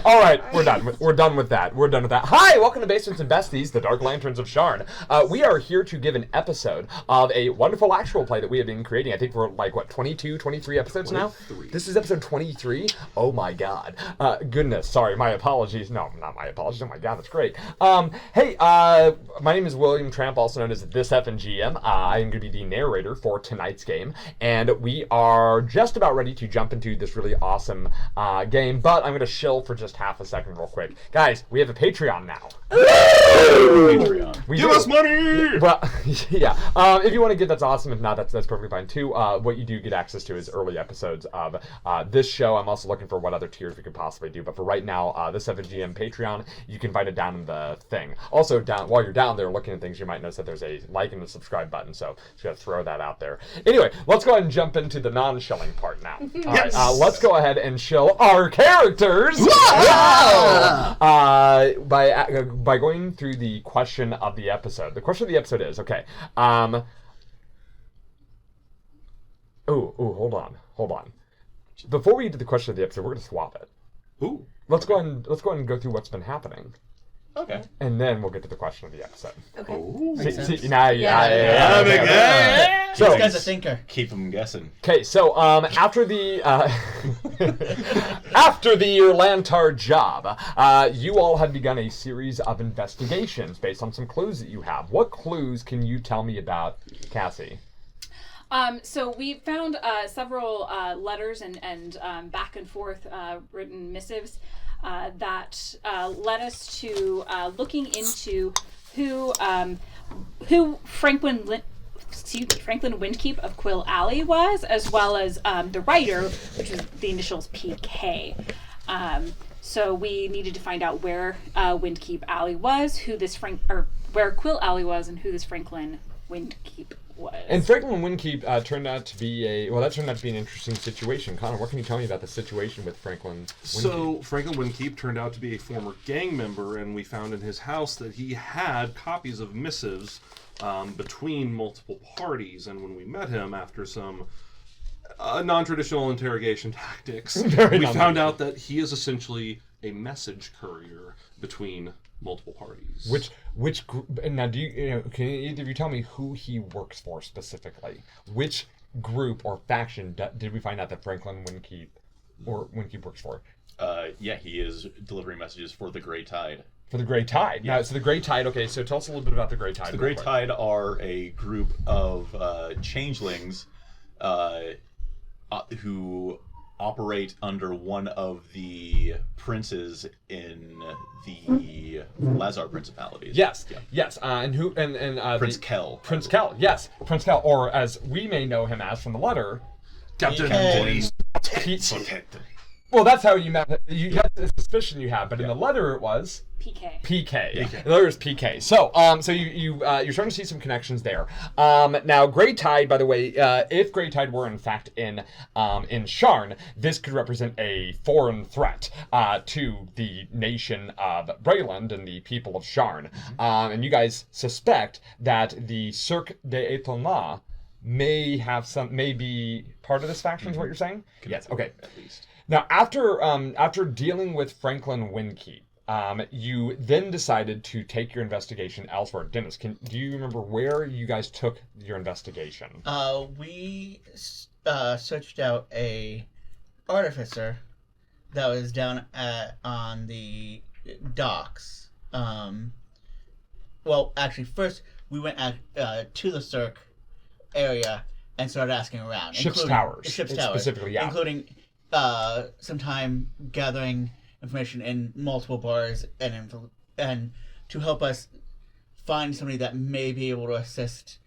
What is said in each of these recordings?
All right, we're done. We're done with that. We're done with that. Hi, welcome to Basements and Besties, the Dark Lanterns of Sharn. We are here to give an episode of a wonderful actual play that we have been creating. I think we're like, 22, 23 episodes 23. Now? This is episode 23? Oh my god. Goodness, sorry, my apologies. No, not my apologies. Oh my god, that's great. Hey, my name is William Tramp, also known as This F and GM. I am going to be the narrator for tonight's game, and we are just about ready to jump into this really awesome game, but I'm going to shill for just half a second real quick. Guys, we have a Patreon now. Patreon. Give us money! Well, yeah. If you want to give, that's awesome. If not, that's perfectly fine too. What you do get access to is early episodes of this show. I'm also looking for what other tiers we could possibly do. But for right now, the 7GM Patreon, you can find it down in the thing. Also, while you're down there looking at things, you might notice that there's a like and a subscribe button. So just got to throw that out there. Anyway, let's go ahead and jump into the non-shilling part now. Yes. All right, let's go ahead and shill our characters. By going through the question of the episode. The question of the episode is, okay, hold on. Before we get to the question of the episode, we're going to swap it. Ooh. Let's go ahead and go through what's been happening. Okay. And then we'll get to the question of the episode. Okay. Ooh. Yeah. So, this guy's a thinker. Keep them guessing. Okay, so after the after the Lantar job, you all had begun a series of investigations based on some clues that you have. What clues can you tell me about, Cassie? So we found several letters and back and forth written missives that led us to looking into who Franklin Windkeep of Quill Alley was, as well as the writer, which was the initials PK. So we needed to find out where Windkeep Alley was, where Quill Alley was, and who this Franklin Windkeep was. And Franklin Windkeep turned out to be an interesting situation. Connor, what can you tell me about the situation with Franklin Windkeep? So, Franklin Windkeep turned out to be a former gang member, and we found in his house that he had copies of missives between multiple parties. And when we met him after some non-traditional interrogation tactics, we found out that he is essentially a message courier between multiple parties. Which group? Now, can either of you tell me who he works for specifically? Which group or faction did we find out that Franklin Windkeep works for? Yeah, he is delivering messages for the Grey Tide. For the Grey Tide. Yeah. Now, so the Grey Tide. Okay, so tell us a little bit about the Grey Tide. So the Grey Tide are a group of changelings who operate under one of the princes in the Lazar principalities. Yes, Yeah. yes, and Prince Kell. Prince Kell, yes, Prince Kell, or as we may know him as from the letter, Captain Well, that's how you met. You got the suspicion you have, but in the letter it was PK. PK. The letter is PK. So, you're starting to see some connections there. Now, Grey Tide, by the way, if Grey Tide were in fact in Sharn, this could represent a foreign threat to the nation of Breland and the people of Sharn. And you guys suspect that the Cirque d'Étonnement may be part of this faction. Is what you're saying? Yes. Okay. At least. Now, after dealing with Franklin Windkeep, you then decided to take your investigation elsewhere. Dennis, do you remember where you guys took your investigation? We searched out a artificer that was down on the docks. Well, actually, first we went to the Cirque area and started asking around. Ship's towers. Specifically, yeah. Including some time gathering information in multiple bars and to help us find somebody that may be able to assist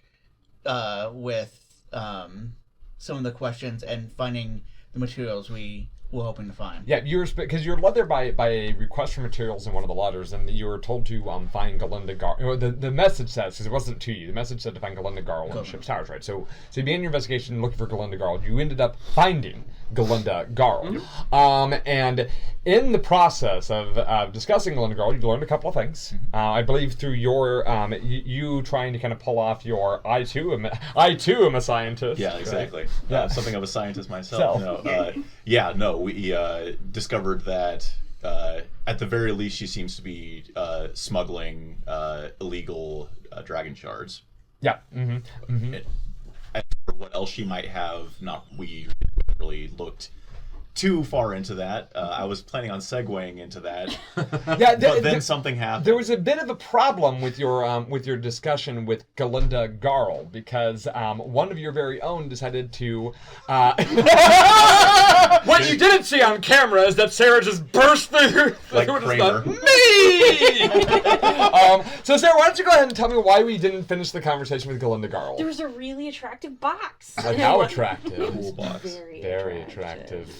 with some of the questions and finding the materials we were hoping to find. Yeah, because you were led there by a request for materials in one of the letters, and you were told to find Galinda Garl. The message says, because it wasn't to you, the message said to find Galinda Garl in the ship's towers, right? So you began your investigation looking for Galinda Garl. You ended up finding Galinda Garl. And in the process of discussing Galinda Garl, you learned a couple of things. I believe through your you trying to kind of pull off your I too am a scientist. Yeah, exactly. Right? Yeah, something of a scientist myself. We discovered that at the very least she seems to be smuggling illegal dragon shards. Yeah. And for what else she might have, we haven't really looked too far into that. I was planning on segueing into that. Yeah, but then something happened. There was a bit of a problem with your discussion with Galinda Garl, because one of your very own decided to. What you didn't see on camera is that Sarah just burst through. Like Kramer. Me. So Sarah, why don't you go ahead and tell me why we didn't finish the conversation with Galinda Garl? There was a really attractive box. Like how attractive? Cool box. Very attractive.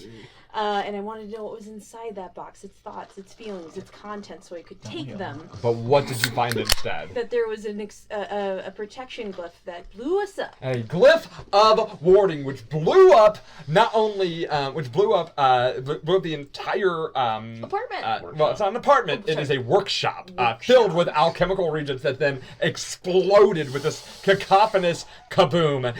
And I wanted to know what was inside that box, its thoughts, its feelings, its content, so I could take them. But what did you find instead? That there was a protection glyph that blew us up. A glyph of warding, which blew up blew up the entire Apartment. Well, it's not an apartment. It is a workshop filled with alchemical reagents that then exploded with this cacophonous kaboom,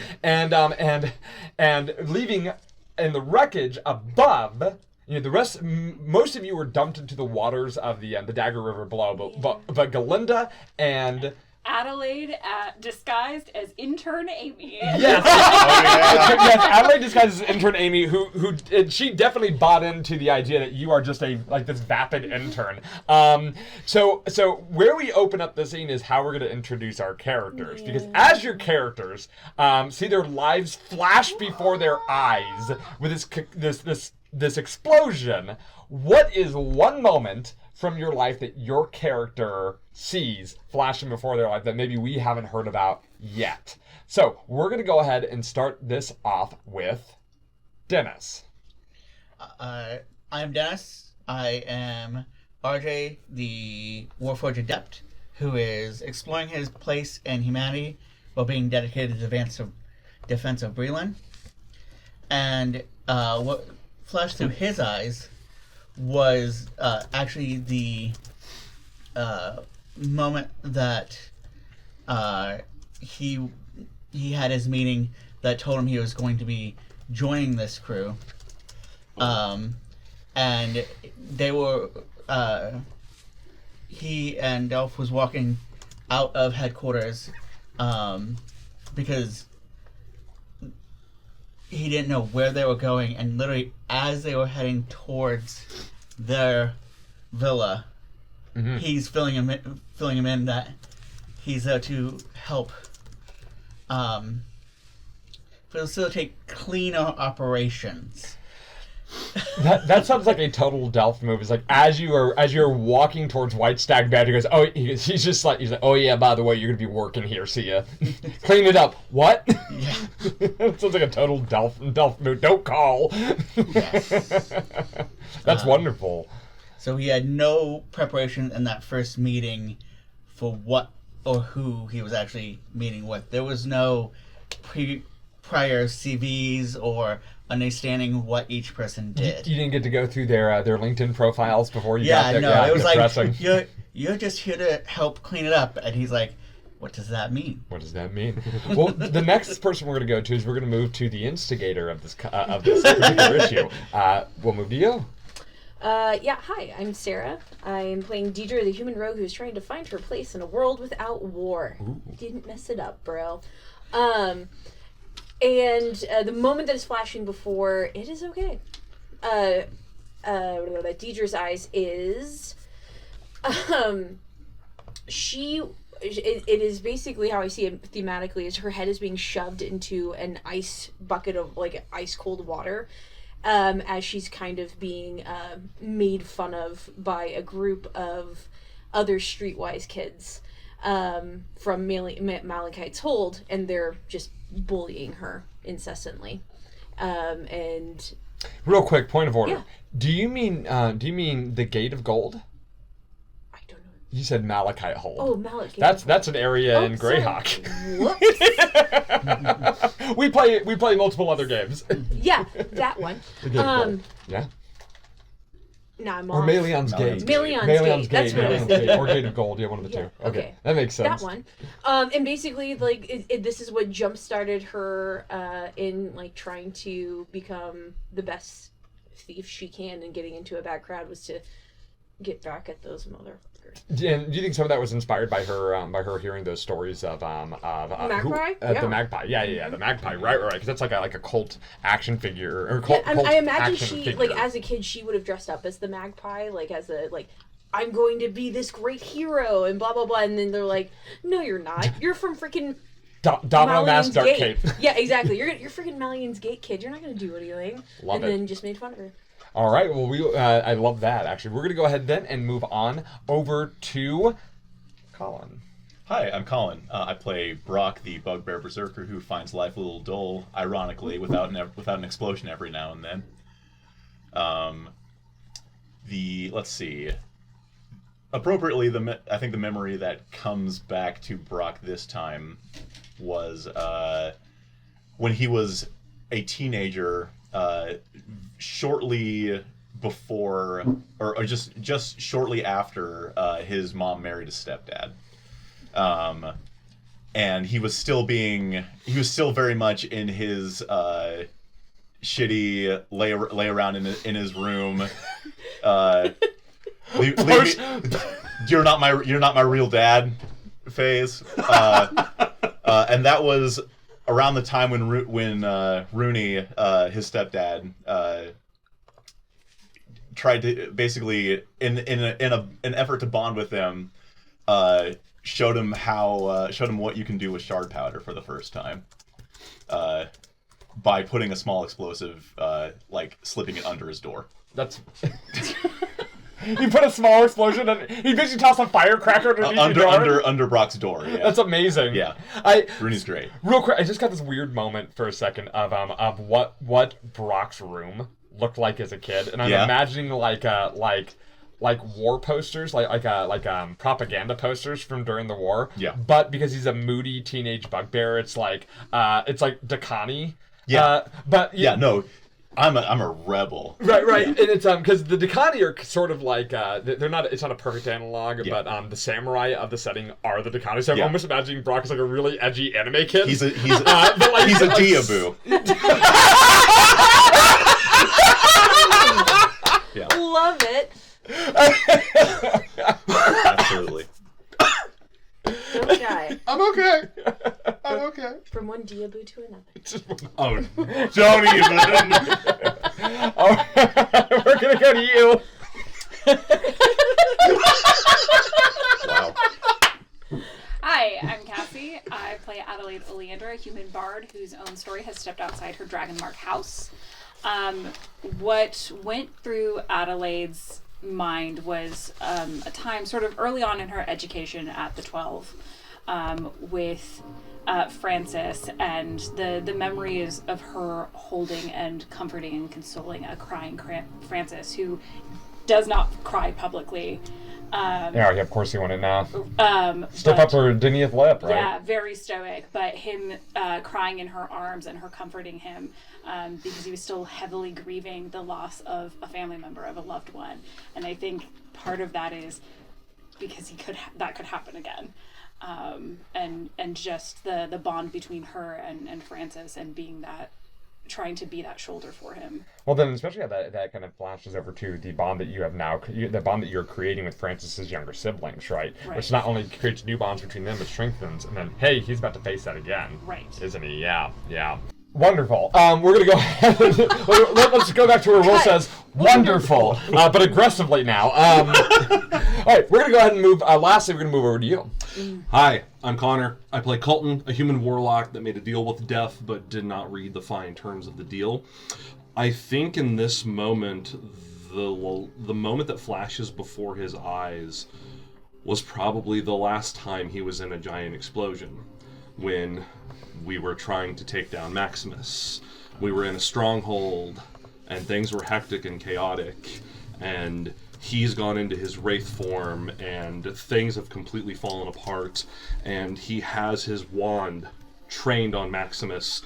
and leaving. And the wreckage above, most of you were dumped into the waters of the Dagger River below, but Galinda and Adelaide, disguised as intern Amy. yes, yes, Adelaide disguised as intern Amy, who she definitely bought into the idea that you are just this vapid intern. So where we open up the scene is how we're going to introduce our characters, because as your characters see their lives flash before their eyes with this explosion, what is one moment from your life that your character sees flashing before their life that maybe we haven't heard about yet? So we're going to go ahead and start this off with Dennis. I'm Dennis. I am RJ, the Warforged Adept, who is exploring his place in humanity while being dedicated to the defense of Breland. And what flashed through his eyes was actually the moment that he had his meeting that told him he was going to be joining this crew, and they were he and Delph was walking out of headquarters because he didn't know where they were going, and literally as they were heading towards their villa, he's filling him in that he's there to help facilitate cleaner operations. That sounds like a total Delph move. It's like as you're walking towards White Stag Bed, he's like, oh yeah, by the way, you're gonna be working here. See ya. Clean it up. What? Yeah. It sounds like a total Delph move. Don't call. Yes. That's wonderful. So he had no preparation in that first meeting for what or who he was actually meeting with. There was no prior CVs or understanding what each person did. You didn't get to go through their LinkedIn profiles before you got there? Yeah, it was depressing. like, you're just here to help clean it up. And he's like, what does that mean? What does that mean? Well, the next person we're going to go to is we're going to move to the instigator of this particular issue. We'll move to you. Hi, I'm Sarah. I'm playing Deidre, the human rogue who's trying to find her place in a world without war. Ooh. Didn't mess it up, bro. And the moment that is flashing before, it is okay. Deidre's eyes is, it is basically how I see it thematically is her head is being shoved into an ice bucket of ice cold water. As she's kind of being made fun of by a group of other streetwise kids from Malachite's hold, and they're just bullying her incessantly. And Real quick, point of order. Yeah. Do you mean the Gate of Gold? I don't know. You said Malachite Hold. Oh, Malachite. That's an area in sorry. Greyhawk. Whoops. we play multiple other games. Yeah, that one. The Gate of Gold. Yeah. Nah, I'm Or off. Maleon's Gate. Maleon's Gate. That's what it Maleon's is. Gate. Or Gate of Gold. Yeah, one of the Yeah, two. Okay. okay. That makes sense. That one. And basically, like, this is what jump-started her in, like, trying to become the best thief she can, and getting into a bad crowd was to get back at those motherfuckers. And do you think some of that was inspired by her hearing those stories of Magpie? The Yeah. Magpie? Yeah, the Magpie. Right. Because that's like a cult action figure or cult. Yeah, cult I imagine action she, figure. like, as a kid, she would have dressed up as the Magpie, like, as a, like, I'm going to be this great hero, and blah, blah, blah, and then they're like, no, you're not. You're from freaking Domino Mask Dark Gate. Cape. Yeah, exactly. You're freaking Malian's Gate, kid. You're not going to do anything. Love and it. then just made fun of her. All right. Well, I love that. Actually, we're gonna go ahead then and move on over to Colin. Hi, I'm Colin. I play Brock, the bugbear berserker who finds life a little dull, ironically, without an explosion every now and then. Let's see. Appropriately, I think the memory that comes back to Brock this time was when he was a teenager, shortly before, or just shortly after his mom married his stepdad. And he was still very much in his shitty lay around in his room. Leave me, you're not my real dad phase. And that was around the time when Rooney, his stepdad, tried to basically in an effort to bond with him, showed him what you can do with shard powder for the first time, by putting a small explosive, like slipping it under his door. That's. He put a small explosion and he basically tossed a firecracker underneath your door. Under Brock's door. Yeah. That's amazing. Yeah. Rooney's great. Real quick, I just got this weird moment for a second of what Brock's room looked like as a kid, and I'm imagining like war posters, like propaganda posters from during the war. Yeah. But because he's a moody teenage bugbear, it's like Dakani. Yeah. No. I'm a rebel. Right, and it's because the Dakani are sort of like they're not. It's not a perfect analog, but the samurai of the setting are the Dakani. So I'm almost imagining Brock as like a really edgy anime kid. He's a Diaboo. Yeah. Love it. Absolutely. Don't shy. I'm okay. From one Diaboo to another. Oh, don't even. We're gonna go to you. Wow. Hi, I'm Cassie. I play Adelaide Oleander, a human bard whose own story has stepped outside her Dragonmark house. What went through Adelaide's mind was a time sort of early on in her education at the 12 with Frances, and the memories of her holding and comforting and consoling a crying Frances who does not cry publicly. Yeah, of course you want it now. Step but- up her Dinieth lip, right? Yeah, very stoic, but him crying in her arms and her comforting him because he was still heavily grieving the loss of a family member, of a loved one. And I think part of that is because that could happen again. And just the bond between her and Frances, and trying to be that shoulder for him. Well, then, especially how that kind of flashes over to the bond that you have now, the bond that you're creating with Frances's younger siblings, right? Which not only creates new bonds between them, but strengthens. And then, hey, he's about to face that again. Right. Isn't he? Yeah. Wonderful. We're going to go ahead and let's go back to where Will says wonderful, but aggressively now. All right, we're going to go ahead and move. Lastly, we're going to move over to you. Hi, I'm Connor. I play Colton, a human warlock that made a deal with death but did not read the fine terms of the deal. I think in this moment, the moment that flashes before his eyes was probably the last time he was in a giant explosion, when we were trying to take down Maximus. We were in a stronghold. and things were hectic and chaotic, and he's gone into his wraith form, and things have completely fallen apart, and he has his wand trained on Maximus,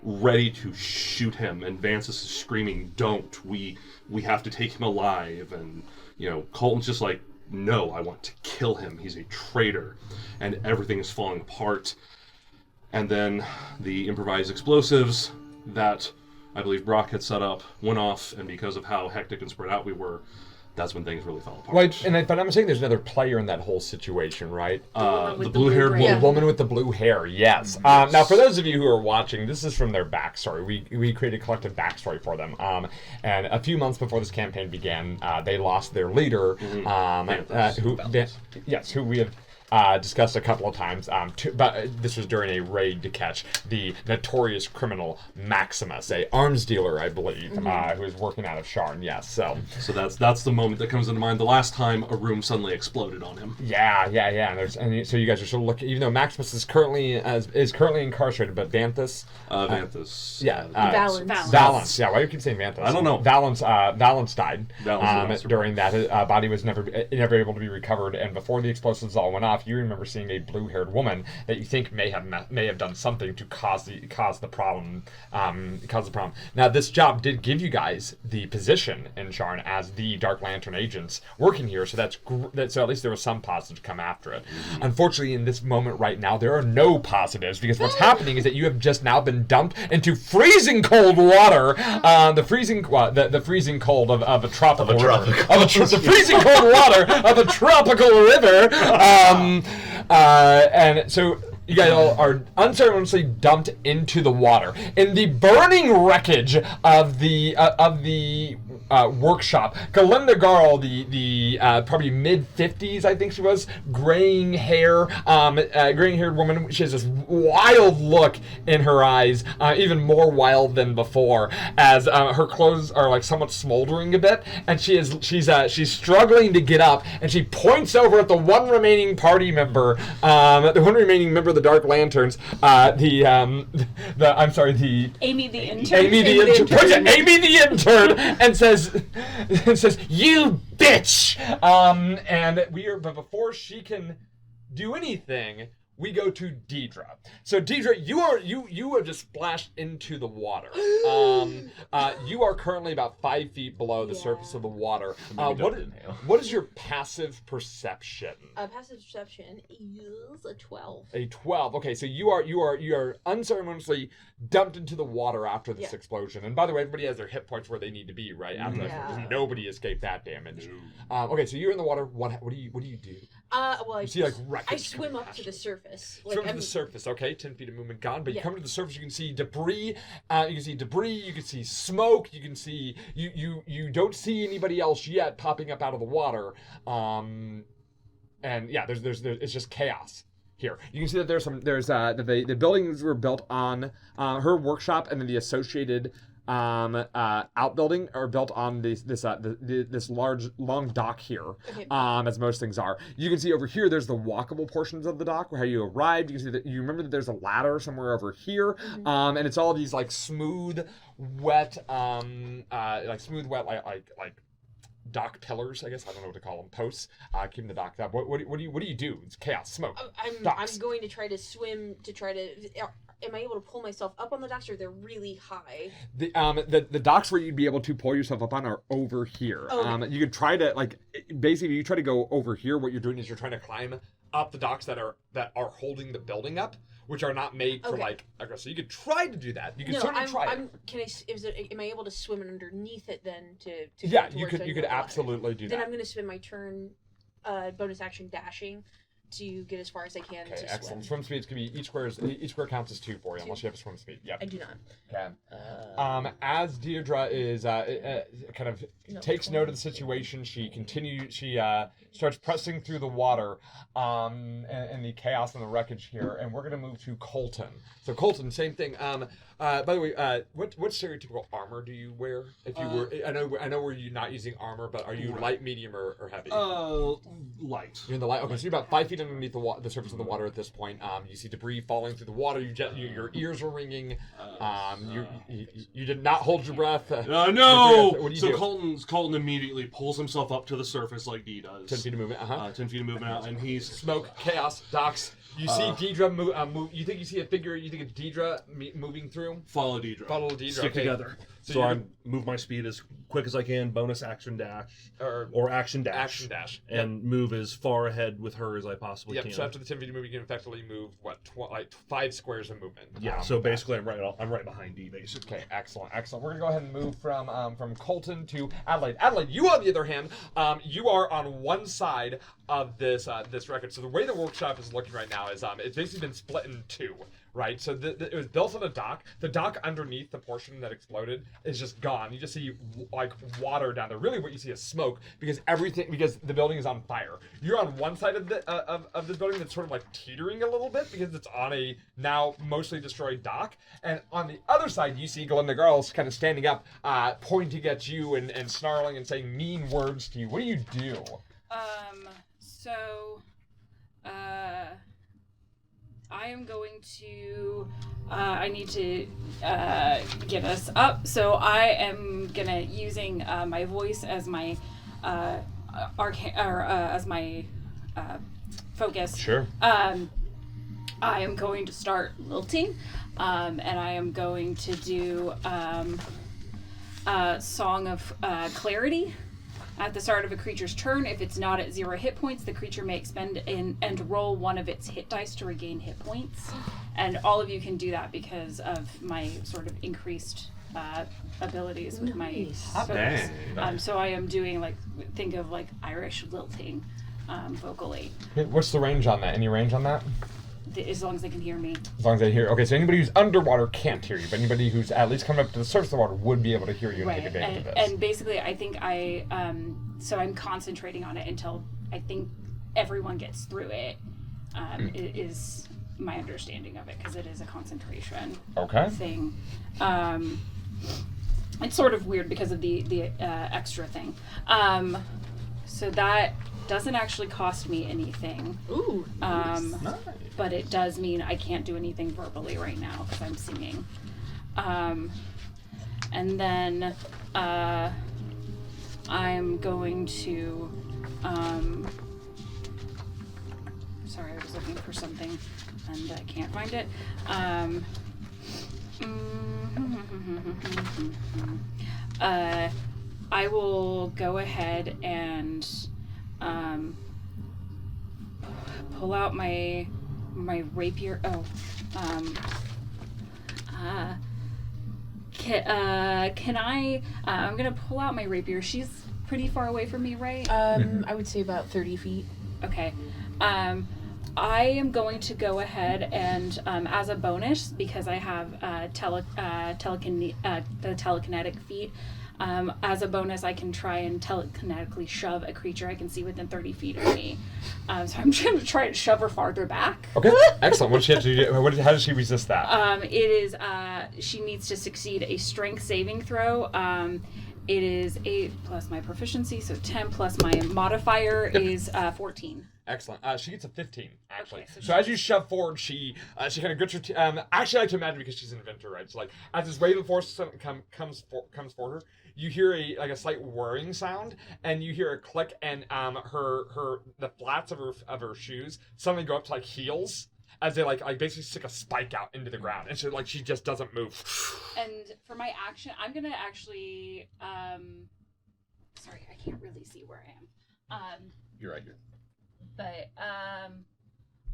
ready to shoot him, and Vansis is screaming, "Don't! We have to take him alive!" And Colton's just like, "No, I want to kill him. He's a traitor," and everything is falling apart. And then the improvised explosives that I believe Brock had set up went off, and because of how hectic and spread out we were, that's when things really fell apart. Right, and if I'm saying there's another player in that whole situation, right? The blue-haired braid. woman. The woman with the blue hair, yes. Now, for those of you who are watching, this is from their backstory. We created a collective backstory for them. And a few months before this campaign began, they lost their leader, who we have discussed a couple of times. But this was during a raid to catch the notorious criminal Maximus, a arms dealer, I believe, who is working out of Sharn. Yes, so that's the moment that comes into mind. The last time a room suddenly exploded on him. Yeah. And so you guys are sort of looking, even though Maximus is currently incarcerated, but Vanthus. Vanthus. Yeah. Valence. Yeah. Why do you keep saying Vanthus? I don't know. Valence died. Valence during that. Body was never able to be recovered, and before the explosives all went off, you remember seeing a blue-haired woman that you think may have done something to cause the problem. Now, this job did give you guys the position in Sharn as the Dark Lantern agents working here, so so at least there was some positive to come after it. Unfortunately, in this moment right now, there are no positives, because what's happening is that you have just now been dumped into freezing cold water, the freezing cold of a tropical river, the freezing cold water of a tropical river. And so you guys all are unceremoniously dumped into the water in the burning wreckage of the workshop. Galinda Garl, the probably mid-50s, I think she was, graying-haired woman. She has this wild look in her eyes, even more wild than before, as her clothes are like somewhat smoldering a bit, and she's struggling to get up, and she points over at the one remaining party member, the one remaining member of the Dark Lanterns, the Amy the intern. Amy the intern, and says, "You bitch!" But before she can do anything, we go to Deidre. So Deidre, you have just splashed into the water. You are currently about 5 feet below the surface of the water. What is your passive perception? Passive perception is a 12. A 12. Okay, so you are unceremoniously dumped into the water after this explosion. And by the way, everybody has their hit points where they need to be, right? After that explosion. Nobody escaped that damage. Okay, so you're in the water. What do you do? Well, You see like wreckage. I swim up to the surface. Swim to the surface, okay, 10 feet of movement gone, but you come to the surface, you can see debris, you can see smoke, you can see, you don't see anybody else yet popping up out of the water, and yeah, there's it's just chaos here. You can see that the buildings were built on her workshop, and then the associated outbuilding are built on this large long dock here, as most things are. You can see over here there's the walkable portions of the dock where how you arrived. You can see that you remember that there's a ladder somewhere over here, and it's all these like smooth, wet, like dock pillars, I guess. I don't know what to call them. Posts, keeping the dock up. What do you do? It's chaos, smoke. I'm going to try to swim to try to. Am I able to pull myself up on the docks, or they're really high? The docks where you'd be able to pull yourself up on are over here. You could try to basically you try to go over here. What you're doing is you're trying to climb up the docks that are holding the building up, which are not made for so you could try to do that. You can certainly try it. Am I able to swim underneath it then to yeah, you could absolutely do that. Then I'm going to spend my turn bonus action dashing to get as far as I can to excellent. swim. Swim speeds can be each square counts as 2 for you, unless you have a swim speed. Yep. I do not. Okay. As Deirdre is kind of takes note of the situation, she starts pressing through the water, and the chaos and the wreckage here, and we're gonna move to Colton. So Colton, same thing. By the way, what stereotypical armor do you wear? If you were, I know we're you not using armor, but are you light, medium, or heavy? Light. You're in the light. Okay, so you're about 5 feet underneath the surface of the water at this point. You see debris falling through the water. Your ears are ringing. You did not hold your breath. No. What do you do? Colton immediately pulls himself up to the surface like Dee does. 10 feet of movement. 10 feet of movement out, and he's Smoke, chaos, docks. You see Deidre move. You think you see a figure? You think it's Deidre moving through? Follow Deidre. Stick together. So I move my speed as quick as I can. Bonus action dash or action dash. Action dash. And move as far ahead with her as I possibly can. So after the 10 feet of movement, you can effectively move like 5 squares of movement. Yeah. So basically, I'm right behind Dee. Basically. Okay. Excellent. We're gonna go ahead and move from Colton to Adelaide. Adelaide, you on the other hand, you are on one side of this wreckage. So the way the workshop is looking right now is it's basically been split in two. Right, so it was built on a dock. The dock underneath the portion that exploded is just gone. You just see like water down there. Really, what you see is smoke because the building is on fire. You're on one side of this building that's sort of like teetering a little bit because it's on a now mostly destroyed dock, and on the other side you see Glinda Girls kind of standing up, pointing at you and snarling and saying mean words to you. What do you do? I am going to, I need to get us up, so I am gonna using my voice as my as my focus. Sure. I am going to start lilting, and I am going to do a Song of Clarity. At the start of a creature's turn, if it's not at 0 hit points, the creature may expend and roll one of its hit dice to regain hit points. And all of you can do that because of my sort of increased abilities with my focus. So I am doing think of Irish lilting vocally. What's the range on that? Any range on that? As long as they can hear me. As long as they hear. Okay, so anybody who's underwater can't hear you, but anybody who's at least coming up to the surface of the water would be able to hear you and take advantage of this. And basically, I think so I'm concentrating on it until I think everyone gets through it. It is my understanding of it because it is a concentration thing. It's sort of weird because of the extra thing. So that doesn't actually cost me anything. Ooh. Nice. But it does mean I can't do anything verbally right now because I'm singing. And then I'm going to. Sorry, I was looking for something and I can't find it. I will go ahead and pull out my rapier. Can I? I'm gonna pull out my rapier. She's pretty far away from me, right? I would say about 30 feet. Okay. I am going to go ahead and, as a bonus, because I have the telekinetic feat, as a bonus, I can try and telekinetically shove a creature I can see within 30 feet of me. So I'm going to try and shove her farther back. Okay, excellent. What does she have to do? How does she resist that? It is, she needs to succeed a strength saving throw. It is 8 plus my proficiency, so 10 plus my modifier is 14. Excellent. She gets a 15, actually. Okay, so as you shove forward, she kind of grits her actually, I like to imagine because she's an inventor, right? So as this wave of force comes for her, you hear a slight whirring sound, and you hear a click, and the flats of her shoes suddenly go up to heels, as they basically stick a spike out into the ground, and she just doesn't move. And for my action, I'm gonna actually sorry, I can't really see where I am. You're right here. But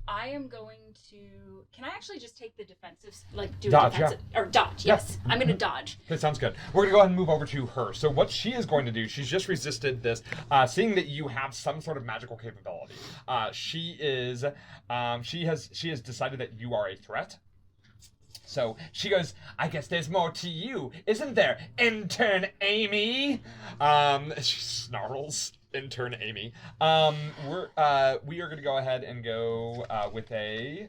I am going to. Can I actually just take the defensive, do dodge, a defensive or dodge? Yes, I'm gonna dodge. Okay, sounds good. We're gonna go ahead and move over to her. So what she is going to do, she's just resisted this, seeing that you have some sort of magical capability. She has decided that you are a threat. So she goes, I guess there's more to you, isn't there, intern Amy? She snarls, intern Amy. We are going to go ahead and go with a...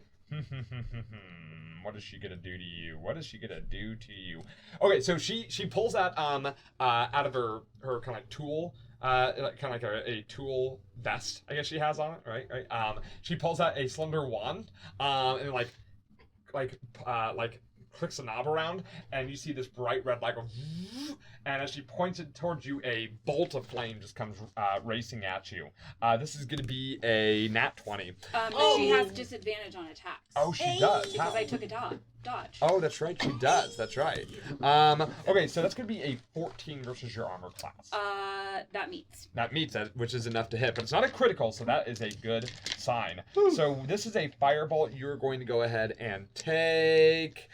What is she gonna do to you? What is she gonna do to you? Okay, so she pulls out out of her kind of tool, kind of like a tool vest, I guess she has on it, right? She pulls out a slender wand, and like clicks a knob around, and you see this bright red light go, and as she points it towards you, a bolt of flame just comes racing at you. This is going to be a nat 20. She has disadvantage on attacks. Oh, she does. Because I took a dodge. Oh, that's right, she does. That's right. Okay, so that's going to be a 14 versus your armor class. That meets. That meets, which is enough to hit, but it's not a critical, so that is a good sign. So this is a firebolt. You're going to go ahead and take...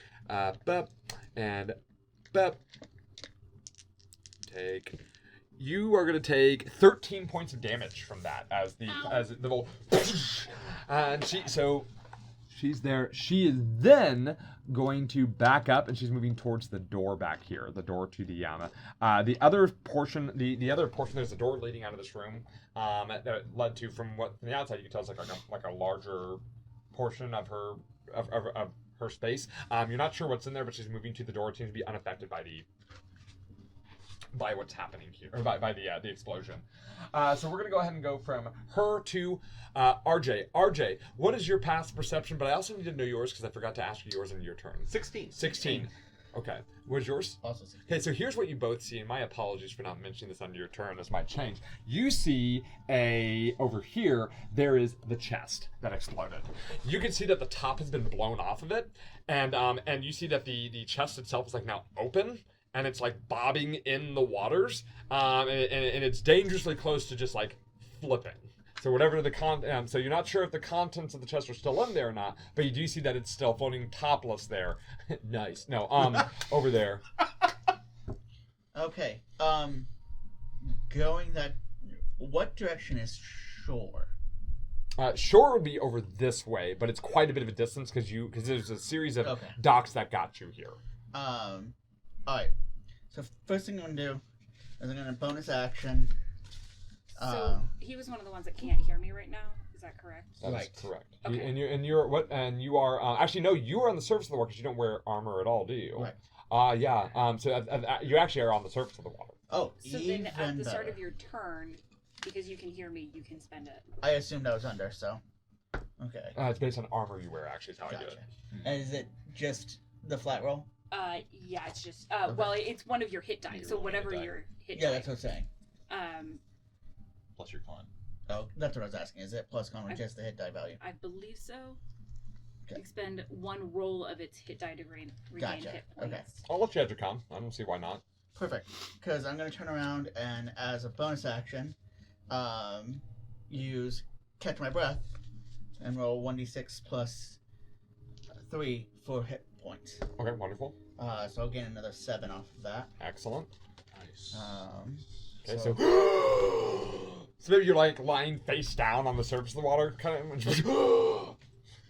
You are going to take 13 points of damage from that as the bolt. And she's there. She is then going to back up, and she's moving towards the door back here, the door to the the other portion. The other portion, there's a door leading out of this room that led to, from the outside you can tell, it's like a larger portion of her her space. You're not sure what's in there, but she's moving to the door. It seems to be unaffected by what's happening here, or by the explosion. So we're gonna go ahead and go from her to RJ. RJ, what is your passive perception? But I also need to know yours because I forgot to ask you yours in your turn. 16. Okay. What's yours? Also 16. Okay, so here's what you both see, and my apologies for not mentioning this under your turn. This might change. You see over here, there is the chest that exploded. You can see that the top has been blown off of it, and you see that the chest itself is like now open, and it's like bobbing in the waters, and it's dangerously close to just like flipping. So whatever so you're not sure if the contents of the chest are still in there or not, but you do see that it's still floating topless there. Nice. No, over there. Okay. Going that. What direction is shore? Shore would be over this way, but it's quite a bit of a distance because there's a series of docks that got you here. All right. So first thing I'm gonna do is I'm gonna bonus action. So he was one of the ones that can't hear me right now. Is that correct? That's correct. Okay. You are actually no, you are on the surface of the water because you don't wear armor at all, do you? Right. Yeah. So you actually are on the surface of the water. Oh, so even then at the start better. of your turn, because you can hear me, you can spend it. I assumed I was under, so okay. It's based on armor you wear, actually, is how I do Gotcha. it. And is it just the flat roll? Yeah, it's just well, it's one of your hit die. So whatever your hit die. Yeah, that's what I'm saying. Plus your con. Oh, that's what I was asking. Is it plus con or just the hit die value? I believe so. Okay. Expend one roll of its hit die to regain Gotcha. hit points. Okay. I'll let you add your con. I don't see why not. Perfect. Because I'm going to turn around and, as a bonus action, use Catch My Breath and roll 1d6 plus 3 for hit points. Okay, wonderful. So I'll gain another 7 off of that. Excellent. Nice. Okay, so so maybe you're like lying face down on the surface of the water, kind of.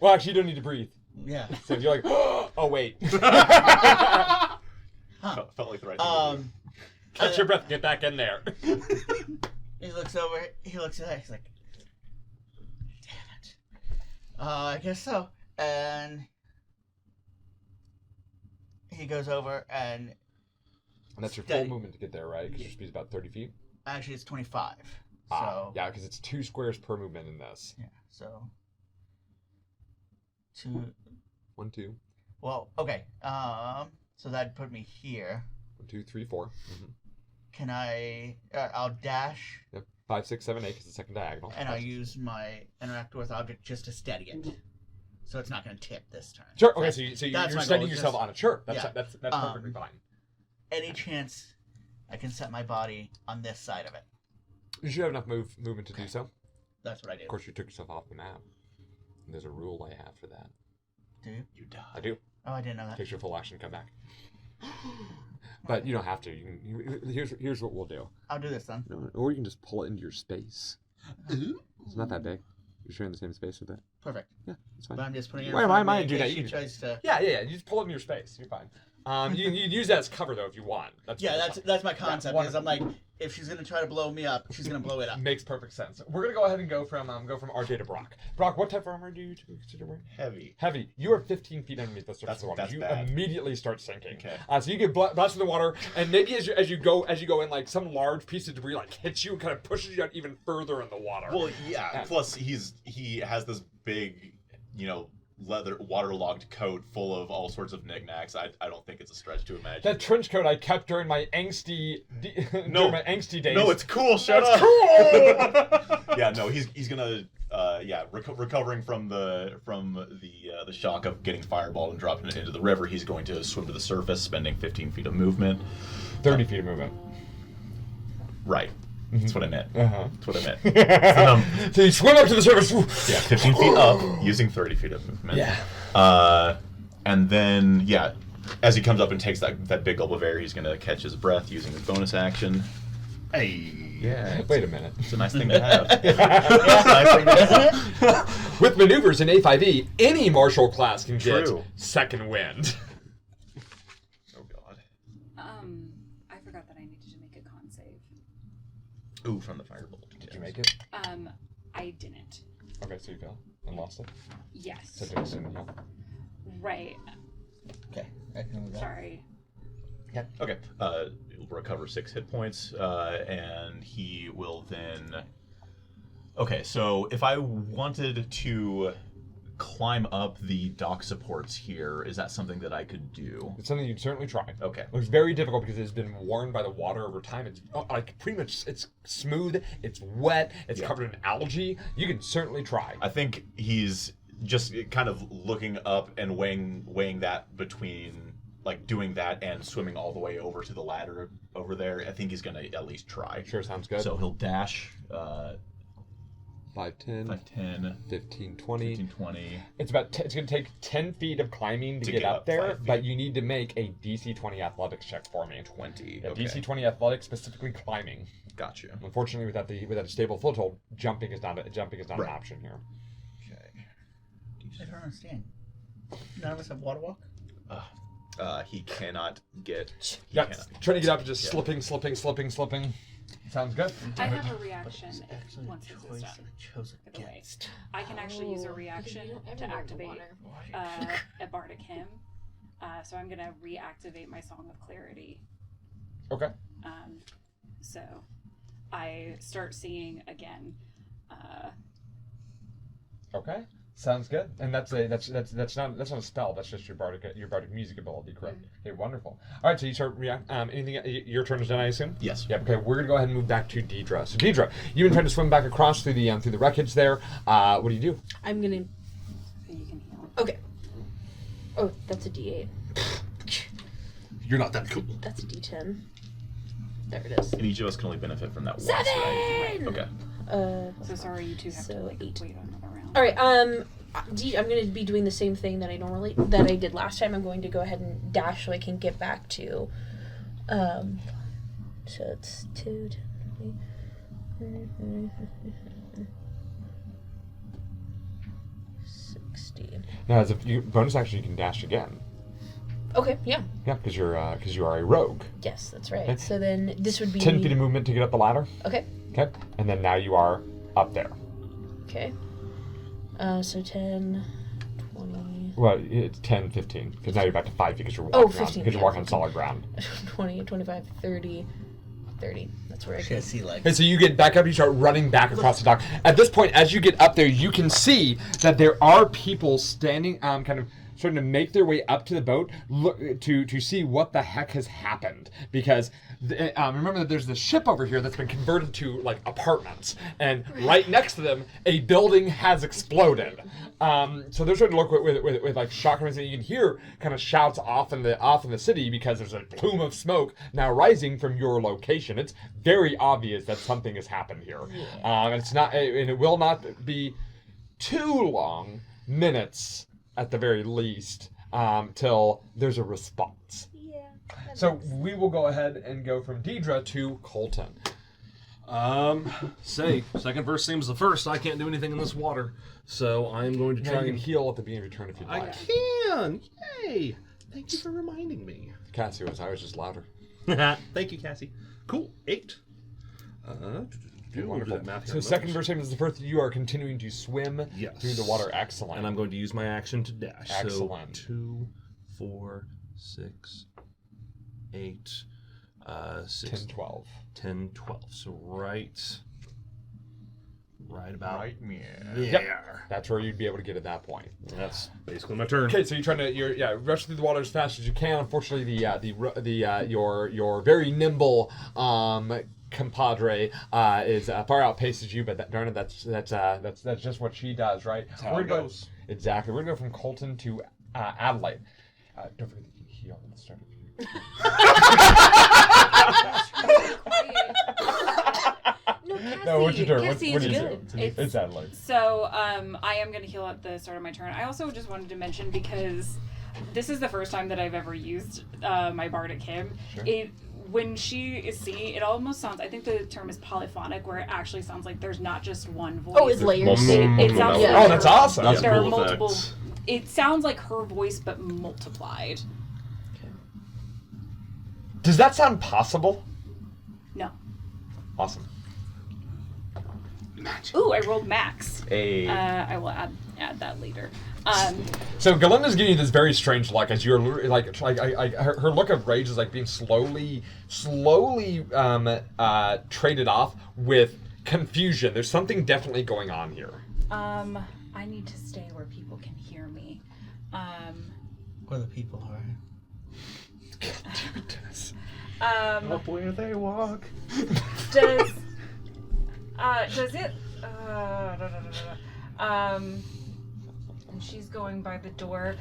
Well, actually, you don't need to breathe. Yeah. So you're like, oh wait. Huh. Felt like the right thing to do. Catch your breath. Get back in there. He looks over. He looks at that. He's like, "Damn it." I guess so. And he goes over and. And that's your full movement to get there, right? Because your speed's about 30 feet. Actually, it's 25. So yeah, because it's 2 squares per movement in this. yeah. So 2. 1, 2. Well, okay. So that'd put me here. 1, 2, 3, 4. Mm-hmm. Can I? I'll dash. Yep. 5, 6, 7, 8 because the second diagonal. And I'll use my interact with object just to steady it, so it's not going to tip this turn. Sure. Okay. So that's you're my steadying goal, yourself just- on it. Sure. yeah. That's perfectly fine. Any chance I can set my body on this side of it? You should have enough movement to do so. That's what I do. Of course, you took yourself off the map. There's a rule I have for that. Do you? You die. I do. Oh, I didn't know that. Takes your full action to come back. But you don't have to. Here's what we'll do. I'll do this then. Or you can just pull it into your space. It's not that big. You're sharing the same space with it. Perfect. Yeah, it's fine. But I'm just putting it. Why am I do that? She You tries to. Yeah. You just pull it in your space. You're fine. You can use that as cover though if you want. That's my concept. Yeah, is I'm like, if she's gonna try to blow me up, she's gonna blow it up. Makes perfect sense. We're gonna go ahead and go from RJ to Brock. Brock, what type of armor do you consider wearing? Heavy. Heavy. You are 15 feet underneath the surface of the water. That's You bad. immediately start sinking. Okay. So you get blasted in the water, and maybe as you go in, like some large piece of debris like hits you and kind of pushes you out even further in the water. Well, yeah. Plus, he has this big, leather waterlogged coat full of all sorts of knickknacks. I don't think it's a stretch to imagine. That trench coat I kept during my angsty days. No, it's cool. Shut That's up. cool. Yeah, no, he's gonna recovering from the shock of getting fireballed and dropping it into the river. He's going to swim to the surface, spending 15 feet of movement. 30 feet of movement. Right. That's what I meant. That's what I meant. So you swim up to the surface. Yeah, 15 feet up, using 30 feet of movement. Yeah. And then, as he comes up and takes that big gulp of air, he's going to catch his breath using his bonus action. Hey. Yeah. Wait a minute. It's a nice thing to have. It's a nice thing to have. With maneuvers in A5E, any martial class can get True. second wind. Oh, God. I forgot that I needed to make a con save. Ooh, from the firebolt. Did you make it? I didn't. Okay, so you failed and lost it. Yes. So do it soon, yeah. Right. Okay, I can move that. Sorry. Yeah. Okay. He'll recover 6 hit points, and he will then. Okay, so if I wanted to climb up the dock supports here, is that something that I could do? It's something you'd certainly try. Okay. It was very difficult because it's been worn by the water over time. It's like pretty much it's smooth, it's wet, it's covered in algae. You can certainly try. I think he's just kind of looking up and weighing that between like doing that and swimming all the way over to the ladder over there. I think he's gonna at least try. Sure, sounds good. So he'll dash 5, 10, 10, 15, 20. 15, 20. It's going to take 10 feet of climbing to get up there, but you need to make a DC 20 athletics check for me. 20. Yeah, Okay. DC 20 athletics, specifically climbing. Gotcha. Unfortunately, without a stable foothold, jumping is not an option here. Okay. I don't understand. None of us have water walk? He cannot get. Trying to get up and just slipping. Sounds good. I have a reaction once this is done. Chose By the way, I can actually use a reaction to activate a bardic hymn. So I'm gonna reactivate my Song of Clarity. Okay. So I start singing again. Okay. Sounds good. And that's not a spell. That's just your bardic music ability, correct? Mm-hmm. Okay, wonderful. All right, so you start anything. Your turn is done, I assume. Yes. Yeah. Okay, we're gonna go ahead and move back to Deidre. So Deidre, you've been trying to swim back across through the wreckage there. What do you do? I'm gonna. You can heal. Okay. Oh, that's a D8. You're not that cool. That's a D10. There it is. And each of us can only benefit from that once, 7! right? Okay. So sorry, you two have to wait another round. All right. I'm gonna be doing the same thing that I did last time. I'm going to go ahead and dash so I can get back to. So it's 2, 16. Now, as a bonus action, you can dash again. Okay. Yeah. Yeah, because you are a rogue. Yes, that's right. So then this would be 10 feet of movement to get up the ladder. Okay. Okay, and then now you are up there. Okay. So 10, 20. Well, it's 10, 15, because now you're back to 5 feet because you're Oh, walking 15, because you're yeah, walking on 15. solid ground. 20, 25, 30. That's where I She go. has sea legs. And so you get back up, you start running back across the dock. At this point, as you get up there, you can see that there are people standing, kind of starting to make their way up to the boat, look to see what the heck has happened. Because remember that there's this ship over here that's been converted to like apartments, and right next to them, a building has exploded. So they're starting to look with like shock and you can hear kind of shouts off in the city because there's a plume of smoke now rising from your location. It's very obvious that something has happened here. And it will not be too long, minutes at the very least, till there's a response. Yeah. So we will go ahead and go from Deidre to Colton. Second verse seems the first. I can't do anything in this water, so I'm going to Now try you can and heal at the beginning of your turn if you'd I like. can! Yay! Thank you for reminding me. Cassie was. I was just louder. Thank you, Cassie. Cool. 8. We'll do Wonderful. that math here So in a second moment. verse statement is the first. You are continuing to swim Yes. through the water. Excellent. And I'm going to use my action to dash. Excellent. So 2, 4, 6, 8, 6, 10, 12. 10, 12. So right about Right, yeah. there. Yep. That's where you'd be able to get at that point. That's basically my turn. Okay, so you're rush through the water as fast as you can. Unfortunately, your very nimble compadre is far outpaces you, but darn it, that's just what she does, right? That's how it goes. Exactly. We're gonna go from Colton to Adelaide. Don't forget that you heal at the start of No, what's your turn? Cassie What is do you good. do? It's- It's Adelaide. So, I am going to heal at the start of my turn. I also just wanted to mention, because this is the first time that I've ever used my bardic hymn. Sure. When she is singing, it almost sounds, I think the term is polyphonic, where it actually sounds like there's not just one voice. Oh, it's layers. It sounds Yeah. like Oh, that's awesome. That's there are cool multiple. effects. It sounds like her voice, but multiplied. Does that sound possible? No. Awesome. Ooh, I rolled max. Hey. I will add that later. So Galinda's giving you this very strange look as you're her look of rage is like being slowly traded off with confusion. There's something definitely going on here. I need to stay where people can hear me. Where the people are. Up where they walk. Does it? And she's going by the door.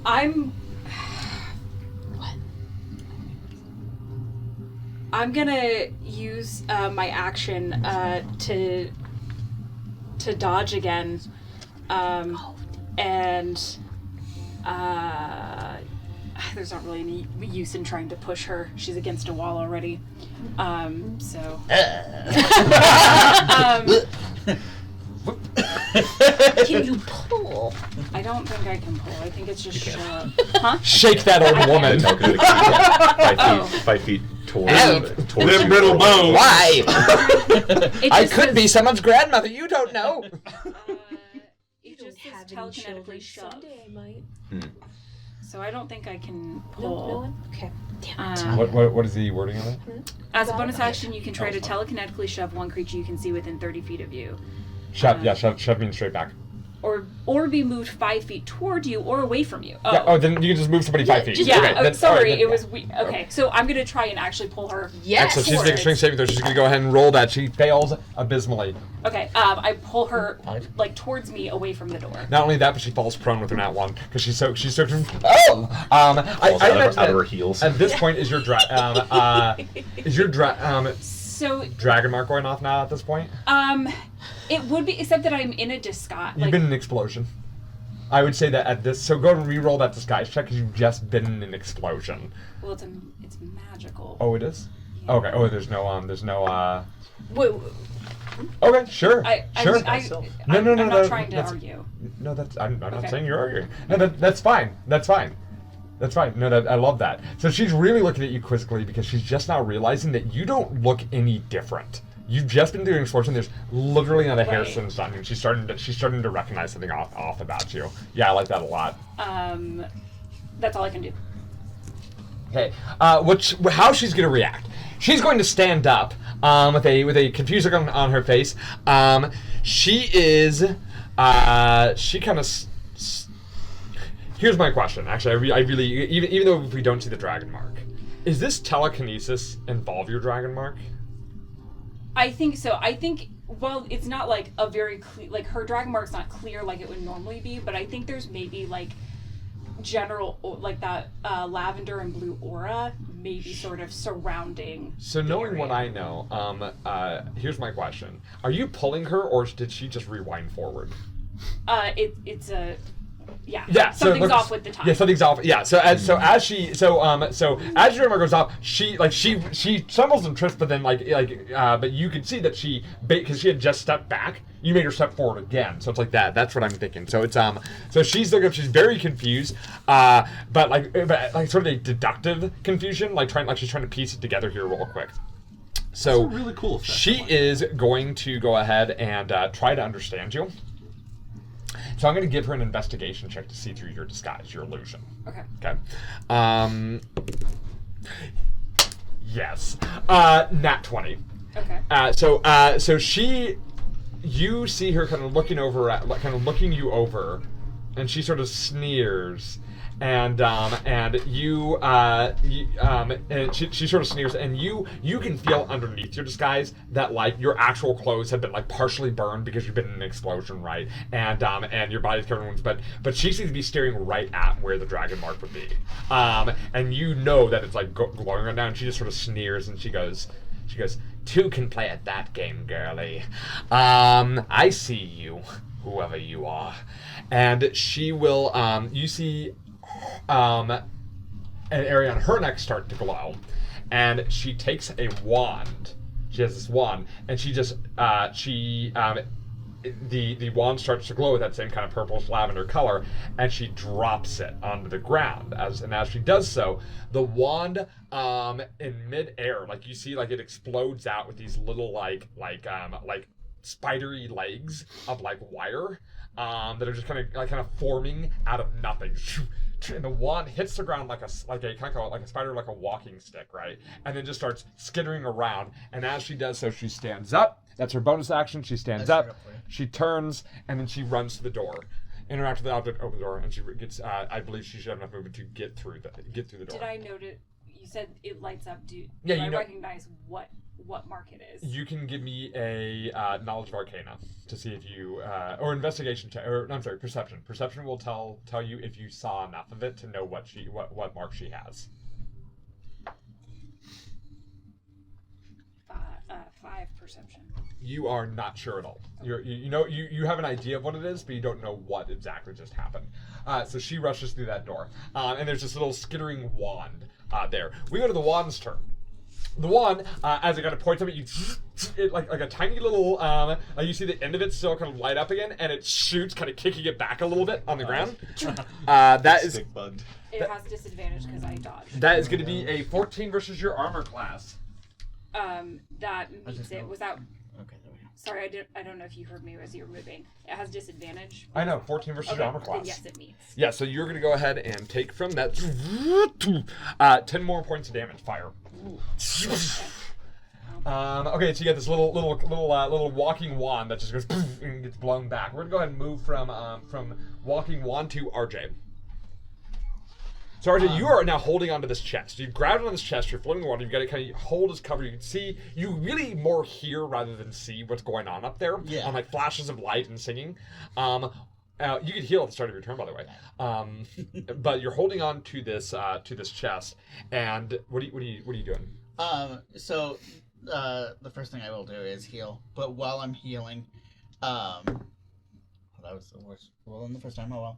I'm gonna use my action to dodge again, and there's not really any use in trying to push her. She's against a wall already. So. Can you pull? I don't think I can pull. I think it's just show up. Huh? Shake that old woman. Oh. 5 feet towards Them you. brittle bones. Why? It I just could says- be someone's grandmother. You don't know. It just says Have any telekinetically children? shove. Someday I might. So I don't think I can No, pull. no one? Okay. Damn it. What is the wording of it? As a bonus action, you can try to telekinetically shove one creature you can see within 30 feet of you. Shove me straight back. Or be moved 5 feet toward you or away from you. Oh. Yeah, oh, then you can just move somebody 5 feet. just- Yeah, Okay, then- sorry, all right, then- it was okay. So I'm gonna try and actually pull her. Yes. Excellent. She's making a strength saving throw. She's going to go ahead and roll that. She fails abysmally. Okay, I pull her 5. like towards me, away from the door. Not only that, but she falls prone with her nat one because she's so. Oh. Falls out of her heels. At this point, is your dragon mark going off now? At this point, It would be, except that I'm in a disguise. you've been in an explosion. I would say that at this. So go and re-roll that disguise check because you've just been in an explosion. Well, it's magical. Oh, it is. Okay. Oh, there's no. Wait, Okay. Sure. Sure. I'm No, not trying to that's- argue. No, that's I'm not Okay. saying you're arguing. No, that's fine. That's fine. That's fine. No, I love that. So she's really looking at you quizzically because she's just now realizing that you don't look any different. You've just been doing explosion. There's literally not a hair Right. since on you. She's starting to recognize something off about you. Yeah, I like that a lot. That's all I can do. Okay. How she's gonna react? She's going to stand up with a confused look on her face. She is. She kind of. Here's my question. Actually, I really even though if we don't see the dragon mark, is this telekinesis involve your dragon mark? I think so. I think, well, it's not like a very clear, like her dragon mark's not clear like it would normally be, but I think there's maybe like general, like that lavender and blue aura maybe sort of surrounding. So the knowing what I area. know, here's my question: are you pulling her, or did she just rewind forward? It's a Yeah. Yeah, so Something's look- off with the time. Yeah, something's off. Yeah, so as your timer goes off, she stumbles and trips, but then but you can see that because she had just stepped back, you made her step forward again. So it's like that. That's what I'm thinking. So it's so she's looking up, she's very confused, but sort of a deductive confusion, she's trying to piece it together here real quick. So That's a really cool effect. she is going to go ahead and try to understand you. So I'm going to give her an investigation check to see through your disguise, your illusion. Okay. Okay. Yes. Nat 20. Okay. So you see her kind of looking looking you over, and she sort of sneers, and she sort of sneers, and you can feel underneath your disguise that your actual clothes have been partially burned because you've been in an explosion, right? And your body's covered in wounds, but she seems to be staring right at where the dragon mark would be, and you know that it's glowing right now, and she just sort of sneers, and she goes, "Two can play at that game, girlie. I see you, whoever you are." And she will, you see an area on her neck start to glow. And she takes a wand. She has this wand, and she just, the wand starts to glow with that same kind of purplish lavender color, and she drops it onto the ground. As she does so, the wand in midair, you see, it explodes out with these little spidery legs of wire that are just kind of forming out of nothing. And the wand hits the ground like a spider, like a walking stick, right? And then just starts skittering around. And as she does so, she stands up. That's her bonus action. She stands up. She turns, and then she runs to the door. Interact with the object, open the door, and she gets. I believe she should have enough movement to get through the door. Did I note it? You said it lights up. Do I recognize what mark it is? You can give me a knowledge of arcana to see if you or investigation check, or I'm sorry, perception. Perception will tell you if you saw enough of it to know what mark she has. 5 perception. You are not sure at all. You have an idea of what it is, but you don't know what exactly just happened. So she rushes through that door, and there's this little skittering wand there. We go to the wand's turn. The wand, as it kind of points up at you, like a tiny little, you see the end of it still kind of light up again, and it shoots, kind of kicking it back a little bit on the ground. That is. It has disadvantage because I dodged. That is going to be a 14 versus your armor class. That meets it. Was that? Okay, there we go. Sorry, I don't know if you heard me as you were moving. It has disadvantage. I know, 14 versus your armor class. Then yes, it meets. Yeah, so you're going to go ahead and take from that 10 more points of damage. Fire. Okay, so you got this little walking wand that just goes and gets blown back. We're gonna go ahead and move from walking wand to RJ. So RJ, you are now holding onto this chest. You've grabbed onto this chest. You're floating in the water. You've got to kind of hold as cover. You can see. You really more hear rather than see what's going on up there. Yeah. On flashes of light and singing. You could heal at the start of your turn, by the way. But you're holding on to this chest. And what are you doing? So the first thing I will do is heal. But while I'm healing, that was the worst roll in the first time. Oh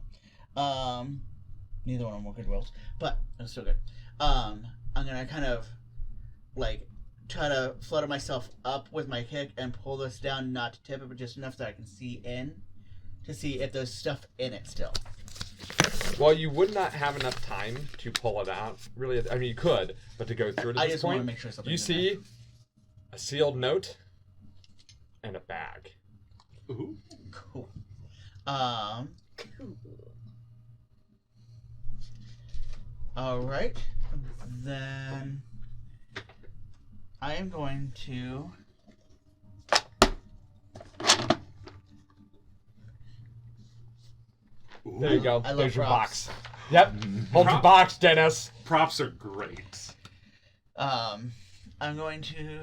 well. Neither one of them were good rolls, but it was still good. I'm gonna kind of try to flutter myself up with my kick and pull this down, not to tip it, but just enough that I can see in, to see if there's stuff in it still. Well, you would not have enough time to pull it out. Really, I mean, you could, but to go through it at I this just point, want to make sure something. you see a sealed note and a bag. Ooh. Cool. All right, then I am going to. There you go. I love There's your props. box. Yep. Hold your box, Dennis. Props are great. I'm going to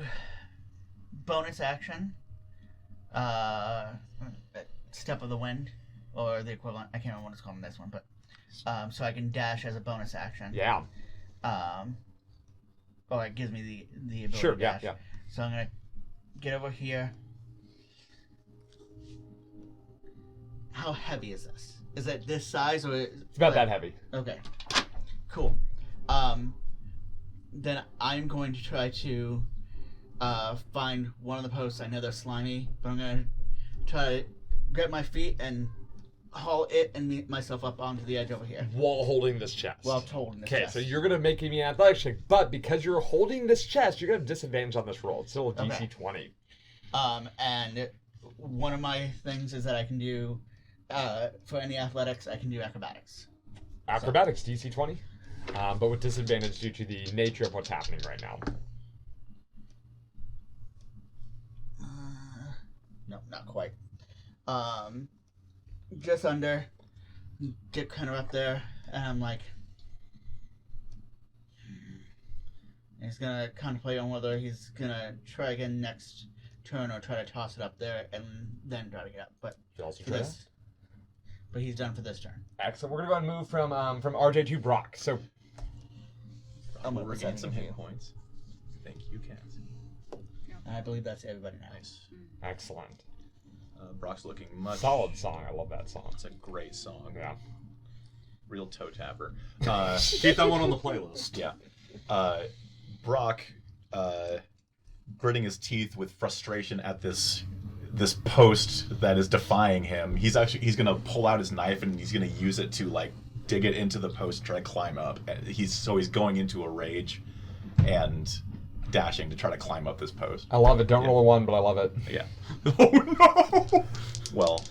bonus action. Step of the wind, or the equivalent. I can't remember what it's called in this one, but so I can dash as a bonus action. Yeah. Or it gives me the ability Sure. to Yeah. dash. Yeah. So I'm gonna get over here. How heavy is this? is it this size or? It's about that heavy. Okay. Cool. Then I'm going to try to find one of the posts. I know they're slimy, but I'm going to try to grab my feet and haul it and myself up onto the edge over here. While holding this chest. While holding this Okay, chest. so you're going to make me an athletics check, but because you're holding this chest, you're going to have disadvantage on this roll. It's still a DC 20. And one of my things is that I can do, for any athletics, I can do acrobatics. Acrobatics, DC 20. But with disadvantage due to the nature of what's happening right now. No, not quite. Just under. Get kind of up there, and I'm like, and he's gonna contemplate on whether he's gonna try again next turn or try to toss it up there and then try to get up. But You also for try this, but he's done for this turn. Excellent. We're going to go ahead and move from RJ to Brock. So I'm We'll gonna regain send some him hit here. points. Thank you, Kat. And I believe that's everybody now. Nice. excellent. Brock's looking much... Solid song. I love that song. It's a great song. Yeah. Real toe tapper. Keep that one on the playlist. Yeah. Brock, gritting his teeth with frustration at this post that is defying him. He's gonna pull out his knife and he's gonna use it to like dig it into the post, try to climb up. He's going into a rage and dashing to try to climb up this post. I love it. Don't roll a 1, but I love it. Yeah. Oh no! Well,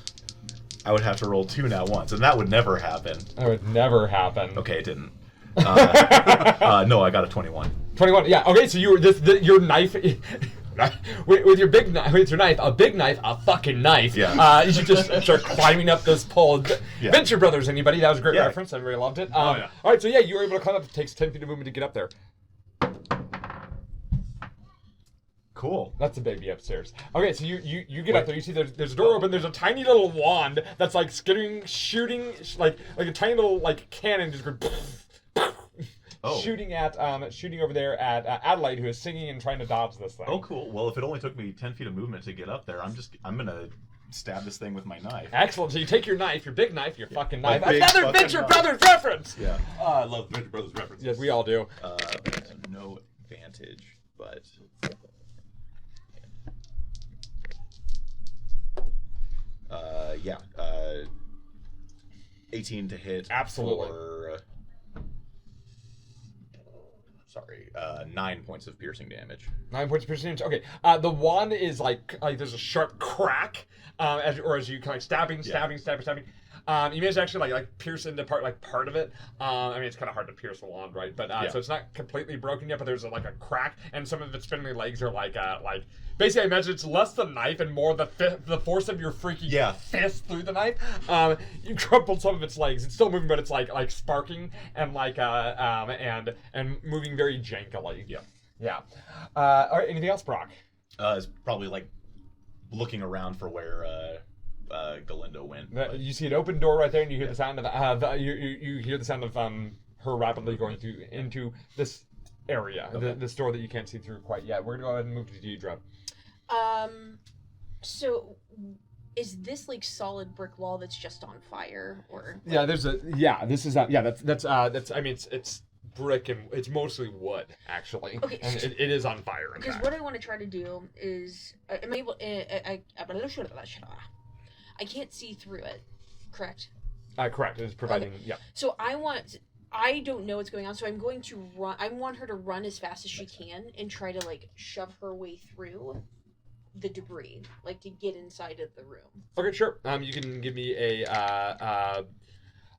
I would have to roll 2 now once, and that would never happen. That would never happen. Okay, it didn't. No, I got a 21. 21. Yeah. Okay. So you were your knife. With your big knife, with your knife, a big knife, a fucking knife. Yeah. You should just start climbing up this pole. Yeah. Venture Brothers, anybody? That was a great Yeah. reference. Everybody loved it. Yeah. All right. So yeah, you were able to climb up. It takes 10 feet of movement to get up there. Cool. That's a baby upstairs. Okay, so you get up there. You see there's a door open. There's a tiny little wand that's like shooting like a tiny little like cannon just going. Shooting over there at Adelaide, who is singing and trying to dodge this thing. Oh, cool. Well, if it only took me 10 feet of movement to get up there, I'm gonna stab this thing with my knife. Excellent. So you take your knife, your big knife, your fucking My knife. big Another fucking Venture knife. Brothers reference. Yeah. I love Venture Brothers references. Yes, we all do. No advantage, but. Yeah. 18 to hit. Absolutely. For, 9 points of piercing damage. 9 points per damage. Okay. The wand is like there's a sharp crack, as you kind of stabbing. You manage to actually like pierce into part of it. I mean, it's kind of hard to pierce a wand, right? But so it's not completely broken yet. But there's like a crack, and some of its spindly legs are like basically, I imagine it's less the knife and more the force of your freaking fist through the knife. You crumpled some of its legs. It's still moving, but it's like sparking and and moving very jankily. Yeah. All right. Anything else, Brock? It's probably like looking around for where Galindo went. You see an open door right there, and you hear the sound of you hear the sound of her rapidly going into this area, this door that you can't see through quite yet. We're gonna go ahead and move to Deidre. So is this like solid brick wall that's just on fire, or? Yeah, this is that's I mean it's brick and it's mostly wood actually. Okay. And it is on fire. Because what I want to try to do is, am I able? I can't see through it, correct? Correct. It is providing. Okay. Yeah. So I don't know what's going on, so I'm going to run. I want her to run as fast as she can and try to like shove her way through the debris, like to get inside of the room. Okay, sure. You can give me a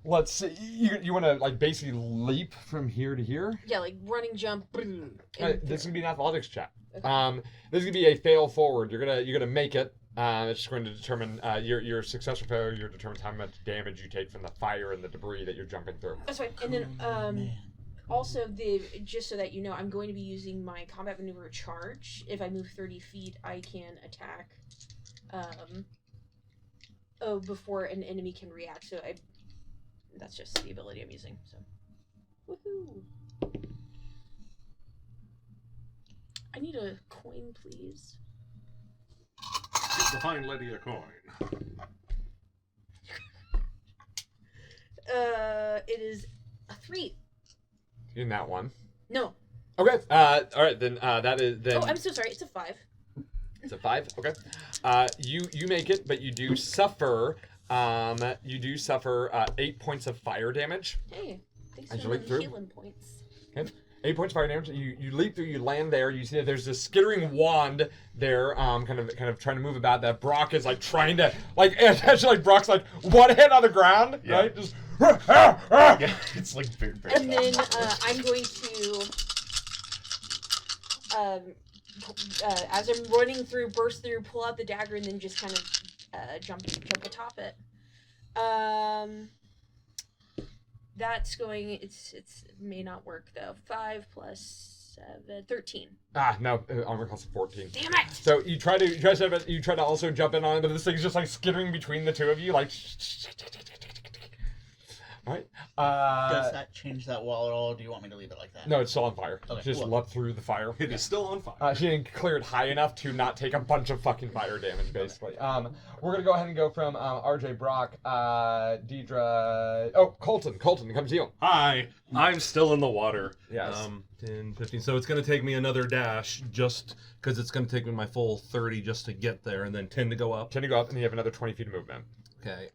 let's see. You want to like basically leap from here to here? Yeah, like running jump. This is gonna be an athletics check. Okay. This is gonna be a fail forward. You're gonna make it. It's going to determine your success or failure determines how much damage you take from the fire and the debris that you're jumping through. That's fine. And then also just so that you know, I'm going to be using my combat maneuver charge. If I move 30 feet, I can attack before an enemy can react. So that's just the ability I'm using. So woohoo! I need a coin, please. Give the fine lady a coin. It is a 3. In that one. No. Okay. All right. Then that is then. Oh, I'm so sorry. It's a 5. It's a 5. Okay. You make it, but you do suffer. 8 points of fire damage. Hey, thanks As for you leap the through. healing points. Okay. 8 points of fire damage. You leap through. You land there. You see that there's this skittering wand there, kind of trying to move about. That Brock is like trying to essentially like Brock's like one hand on the ground, right? Just. Yeah, it's like very, very And then I'm going to, as I'm running through, burst through, pull out the dagger, and then just kind of jump atop it. That's going. It may not work though. 5 plus 7, 13. No, armor class of 14. Damn it! So you try to also jump in on it, but this thing's just like skittering between the two of you, like. All right. Does that change that wall at all, or do you want me to leave it like that? No, it's still on fire. Okay, She just cool. leapt through the fire. It is still on fire. She didn't clear it high enough to not take a bunch of fucking fire damage, basically. We're gonna go ahead and go from RJ Brock, Deidre. Oh, Colton. Colton, comes to you. Hi, I'm still in the water. Yes. 10, 15. So it's going to take me another dash just because it's going to take me my full 30 just to get there, and then 10 to go up. 10 to go up, and you have another 20 feet of movement. Okay.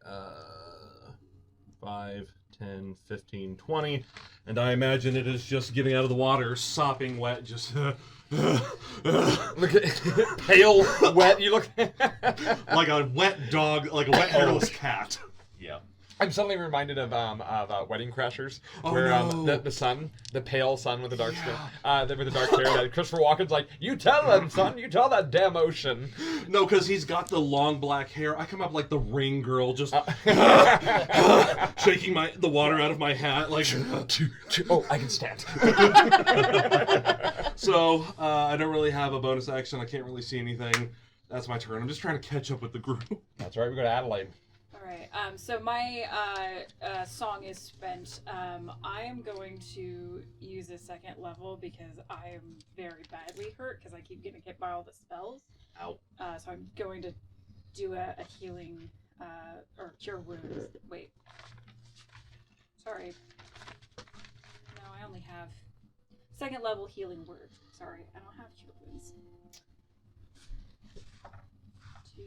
5, 10, 15, 20. And I imagine it is just getting out of the water, sopping wet, just... Look at pale, wet. You look like a wet dog, like a wet hairless cat. Yeah. I'm suddenly reminded of Wedding Crashers, Oh, where no. the son, the pale son with the dark skin, with the dark hair. That Christopher Walken's like, you tell them, son, you tell that damn ocean. No, because he's got the long black hair. I come up like the ring girl, just shaking the water out of my hat, like. Oh, I can stand. So I don't really have a bonus action. I can't really see anything. That's my turn. I'm just trying to catch up with the group. That's right. We go to Adelaide. All right. So my song is spent. I am going to use a second level because I am very badly hurt because I keep getting hit by all the spells. Ow. So I'm going to do a healing or cure wounds. Wait. Sorry. No, I only have second level healing word. Sorry, I don't have cure wounds. 2,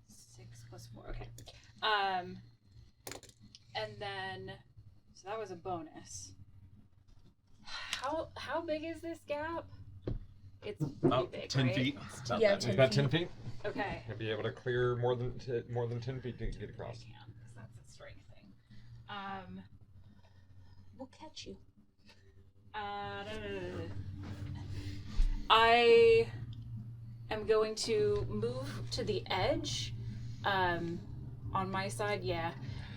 6 plus 4. Okay. And then so that was a bonus. How big is this gap? It's pretty About big, 10 right? feet. Yeah, Is that 10 feet? Okay. You'll be able to clear more than 10 feet to get across. I can, because that's a strength thing. We'll catch you. I am going to move to the edge, on my side, yeah,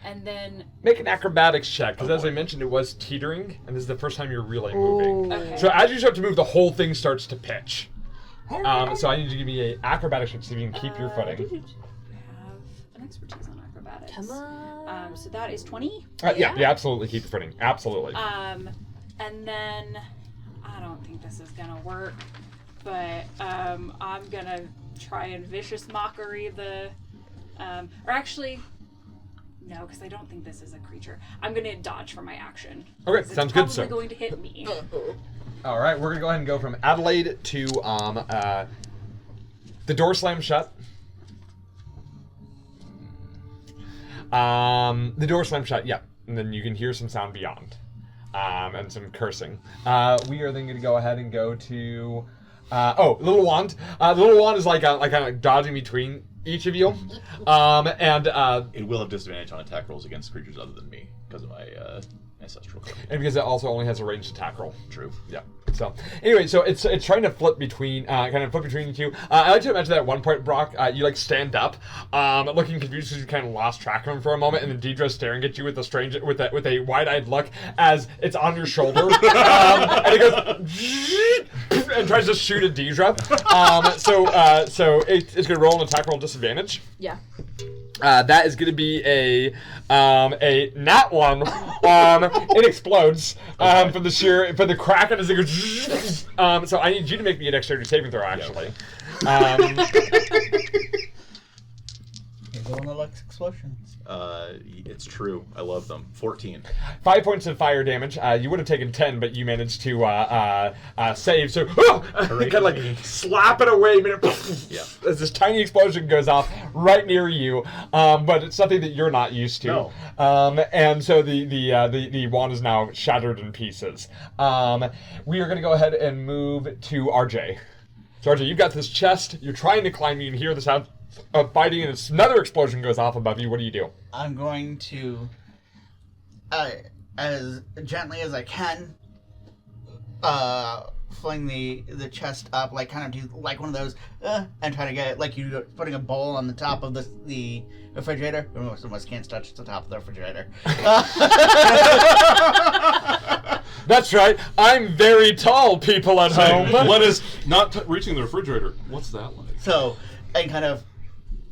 and then. Make an acrobatics check, because as I mentioned, it was teetering, and this is the first time you're really moving. Okay. So as you start to move, the whole thing starts to pitch. So I need you to give me an acrobatics check so you can keep your footing. I have an expertise on acrobatics. Come on. So that is 20. Yeah, absolutely keep your footing. Absolutely. And then I don't think this is gonna work, but I'm gonna try and vicious mockery the, or actually, no, because I don't think this is a creature. I'm gonna dodge for my action. Okay, sounds good, It's sir. probably going to hit me. All right, we're gonna go ahead and go from Adelaide to the door slams shut. The door slams shut. Yeah, and then you can hear some sound beyond, and some cursing. We are then gonna go ahead and go to Little Wand. The Little Wand is like kind of dodging between each of you, and It will have disadvantage on attack rolls against creatures other than me because of my ancestral code. and because it also only has a ranged attack roll. True. Yeah. So anyway, so it's trying to flip between you two. I like to imagine that at one point, Brock, you like stand up, looking confused because you kind of lost track of him for a moment, and then Deidre's staring at you with a wide-eyed look as it's on your shoulder, and it goes and tries to shoot at Deidre. So it's gonna roll an attack roll disadvantage. Yeah. That is going to be a nat one. It explodes from the crack and as it goes. So I need you to make me a dexterity saving throw, actually. You're going to Lux explosions. It's true. I love them. 14. 5 points of fire damage. You would have taken 10, but you managed to save. So, kind of like slap it away. Yeah. As this tiny explosion goes off right near you, but it's something that you're not used to. No. And so the wand is now shattered in pieces. We are going to go ahead and move to RJ. So RJ, you've got this chest. You're trying to climb. You can hear the sound of fighting, and another explosion goes off above you. What do you do? I'm going to, as gently as I can, fling the chest up, like kind of do like one of those, and try to get it like you're putting a bowl on the top of the refrigerator. Most of us can't touch the top of the refrigerator. That's right. I'm very tall, people at home. Let us not reaching the refrigerator. What's that like? So, and kind of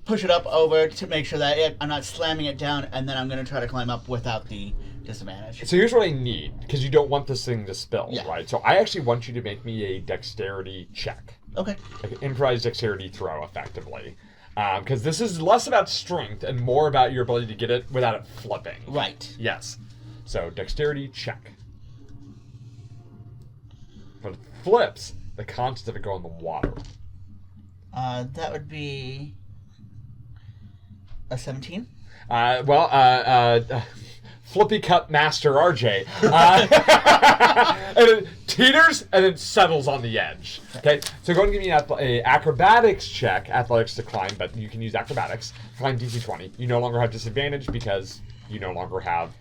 push it up over to make sure that I'm not slamming it down, and then I'm going to try to climb up without the disadvantage. So here's what I need, because you don't want this thing to spill, Yeah. right? So I actually want you to make me a dexterity check. Okay. Like an improvised dexterity throw, effectively. Because this is less about strength and more about your ability to get it without it flipping. Right. Yes. So dexterity check. But it flips, the contents of it go in the water. That would be a 17. Flippy Cup Master RJ. And it teeters and it settles on the edge. Okay, so go ahead and give me an acrobatics check, athletics to climb, but you can use acrobatics. Climb DC 20. You no longer have disadvantage because you no longer have.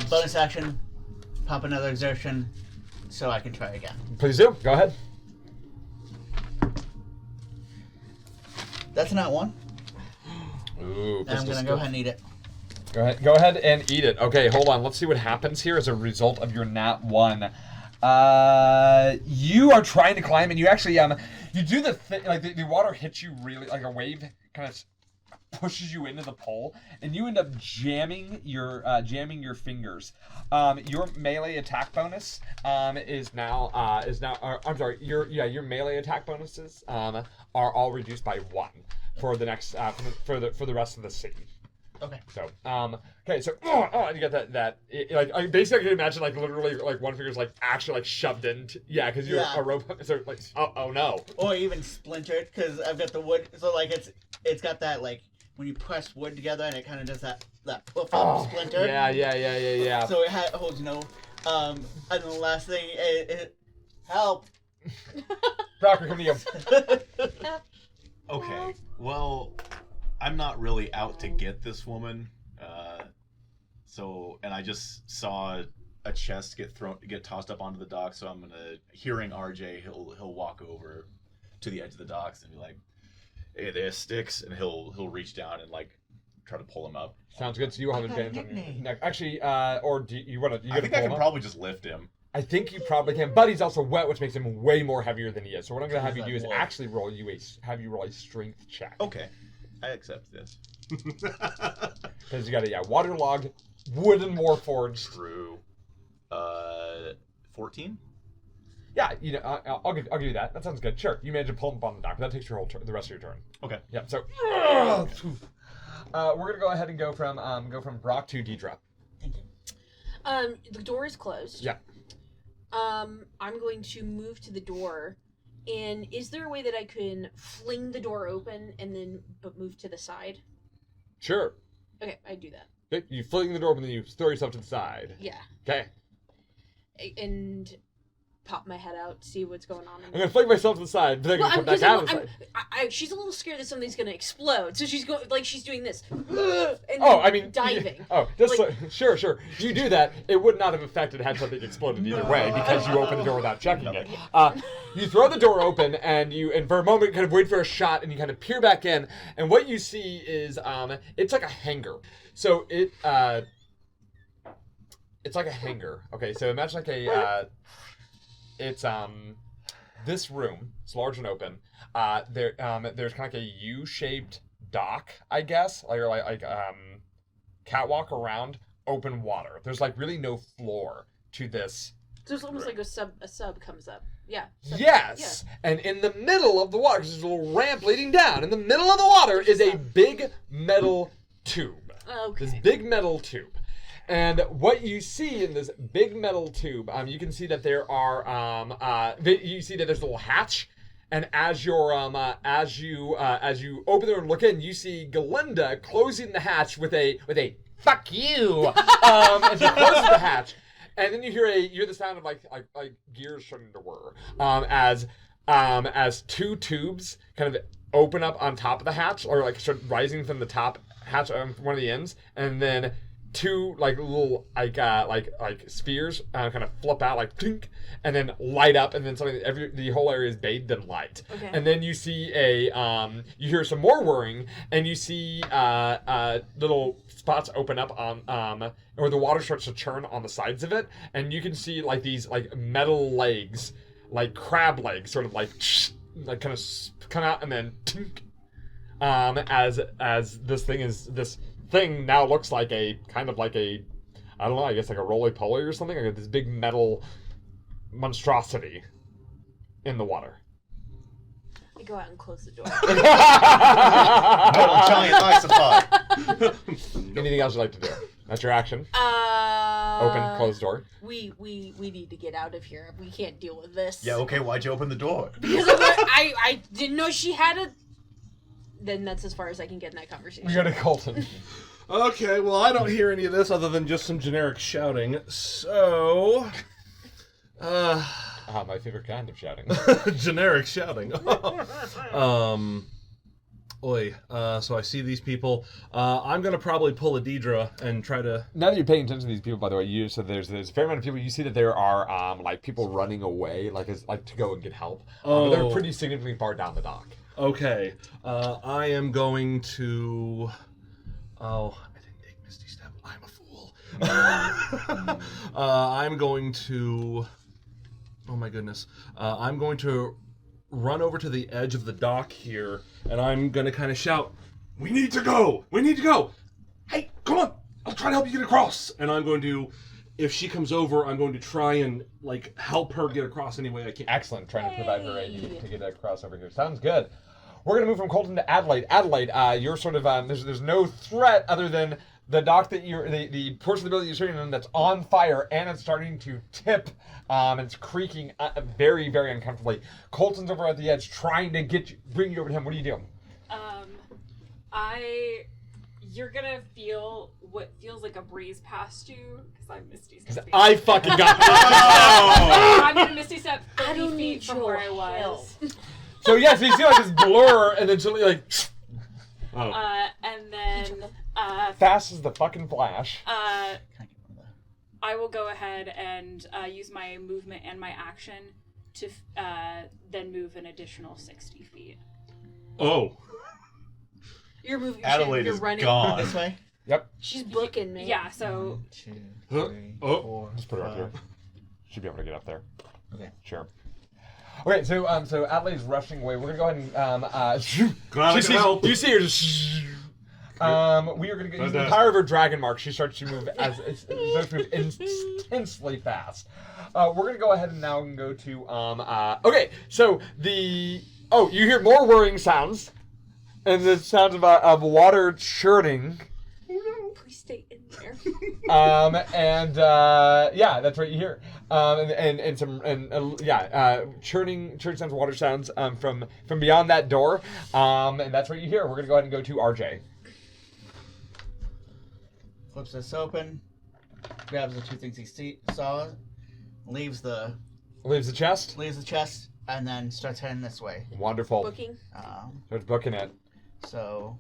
Bonus action, pop another exertion, so I can try again. Please do. Go ahead. That's not one. Ooh, And I'm going to go ahead and eat it. Go ahead and eat it. Okay, hold on. Let's see what happens here as a result of your nat 1. You are trying to climb, and you actually you do the thing, like the water hits you really like a wave kind of pushes you into the pole, and you end up jamming your fingers. Your melee attack bonus is now I'm sorry, your melee attack bonuses are all reduced by 1 for the next for the rest of the scene. Okay. So, okay, so, you got that like, I basically can imagine, like, literally, like, one finger's, like, actually, like, shoved into, because you're a robot, so, like, oh, no. Or even splintered, because I've got the wood, so, like, it's got that, like, when you press wood together, and it kind of does that poof up splinter. Yeah. So it holds no, and then the last thing, help. Brocker, come to you. Okay, well, I'm not really out to get this woman, and I just saw a chest get tossed up onto the dock. So I'm hearing RJ, he'll walk over to the edge of the docks and be like, "Hey, there's sticks," and he'll reach down and like try to pull him up. Sounds good. So you will have advantage on your neck. Actually, or do you want to? I think I can probably just lift him. I think you probably can, but he's also wet, which makes him way more heavier than he is. So what I'm going to have you do is actually roll a strength check. Okay, I accept this. Because you got a waterlogged wooden warforged. True. 14. Yeah, I'll give you that. That sounds good. Sure, you managed to pull him up on the dock, but that takes your whole the rest of your turn. Okay. Yeah. So we're gonna go ahead and go from Brock to Deidre. Thank you. The door is closed. Yeah. I'm going to move to the door. And is there a way that I can fling the door open and then move to the side? Sure. Okay, I do that. Okay, you fling the door open, then you throw yourself to the side. Yeah. Okay. And pop my head out, see what's going on. I'm gonna fling myself to the side, but then I'm gonna come back out of the side. She's a little scared that something's gonna explode, so she's she's doing this. And diving. Sure. You do that. It would not have affected had something exploded either way because you opened the door without checking it. You throw the door open and for a moment kind of wait for a shot and you kind of peer back in, and what you see is it's like a hangar. So it's like a hangar. Okay, so imagine like it's this room. It's large and open. There's kind of like a U-shaped dock, I guess, like catwalk around open water. There's like really no floor to this So it's almost like a sub comes up. Yeah. Yes. Yeah. And in the middle of the water, because there's a little ramp leading down, in the middle of the water is a big metal tube. Okay. This big metal tube. And what you see in this big metal tube, you can see that there are, you see that there's a little hatch. And as you're, as you open there and look in, you see Galinda closing the hatch with a "fuck you," as she closes the hatch. And then you hear the sound of like gears starting to whir, as two tubes kind of open up on top of the hatch, or like start rising from the top hatch on one of the ends, and then two little spheres kind of flip out like tink, and then light up, and then the whole area is bathed in light. Okay. And then you see you hear some more whirring, and you see little spots open up on or the water starts to churn on the sides of it, and you can see like these like metal legs, like crab legs, sort of like kind of come out, and then tink, as this thing now looks like a kind of like a, I don't know, I guess like a roly-poly or something, like this big metal monstrosity in the water. I go out and close the door. Metal giant isopod. Anything else you'd like to do? That's your action. Open, close door. We need to get out of here. We can't deal with this. Yeah, okay, why'd you open the door? Because I didn't know she had a... Then that's as far as I can get in that conversation. We go to Colton. Okay, well, I don't hear any of this other than just some generic shouting. So, my favorite kind of shouting. generic shouting. So I see these people. I'm gonna probably pull a Deidre and try to. Now that you're paying attention to these people, by the way, so there's a fair amount of people. You see that there are like people running away, like to go and get help. But they're pretty significantly far down the dock. Okay, I am going to. Oh, I didn't take Misty Step. I'm a fool. I'm going to. Oh my goodness. I'm going to run over to the edge of the dock here, and I'm going to kind of shout, "We need to go! We need to go! Hey, come on! I'll try to help you get across!" And I'm going to, if she comes over, I'm going to try and help her get across any way I can. Excellent. Trying to provide her aid to get across over here. Sounds good. We're going to move from Colton to Adelaide. Adelaide, you're sort of, there's no threat other than the dock that the portion of the building you're sitting in that's on fire, and it's starting to tip, and it's creaking very, very uncomfortably. Colton's over at the edge trying to bring you over to him. What are you doing? You're gonna feel what feels like a breeze past you, because I'm Misty Step. I fucking got this. I'm gonna Misty Step 30 feet from where I was. So yes, you see like this blur, and then suddenly like. Oh. And then fast as the fucking flash. I will go ahead and use my movement and my action to then move an additional 60 feet. Oh. You're moving. Adelaide you're is running gone. This way? Yep. She's booking me. Yeah, so 1, 2, 3, Oh. 4. Just put her up 5. here. Should be able to get up there. Okay. Sure. Okay, so Adelaide's rushing away. We're gonna go ahead and help. you see her just. We are gonna use the power of her dragon mark. She starts to move intensely fast. We're gonna go ahead and now go to okay, so you hear more whirring sounds, and the sounds of water churning. Please stay in there. Yeah, that's what you hear. And some churning sounds, water sounds from beyond that door. And that's what you hear. We're gonna go ahead and go to RJ. Flips this open, grabs the two things he saw, leaves the chest, and then starts heading this way. Wonderful. Booking. Starts booking it. So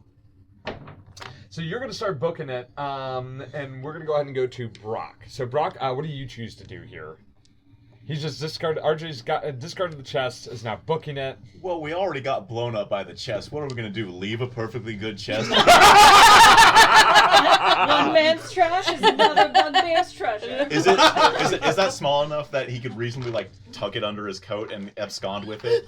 you're going to start booking it, and we're going to go ahead and go to Brock. So Brock, what do you choose to do here? He's just discarded. RJ's discarded the chest, is now booking it. Well, we already got blown up by the chest. What are we going to do? Leave a perfectly good chest? one man's trash is another one man's treasure. Is that small enough that he could reasonably tuck it under his coat and abscond with it?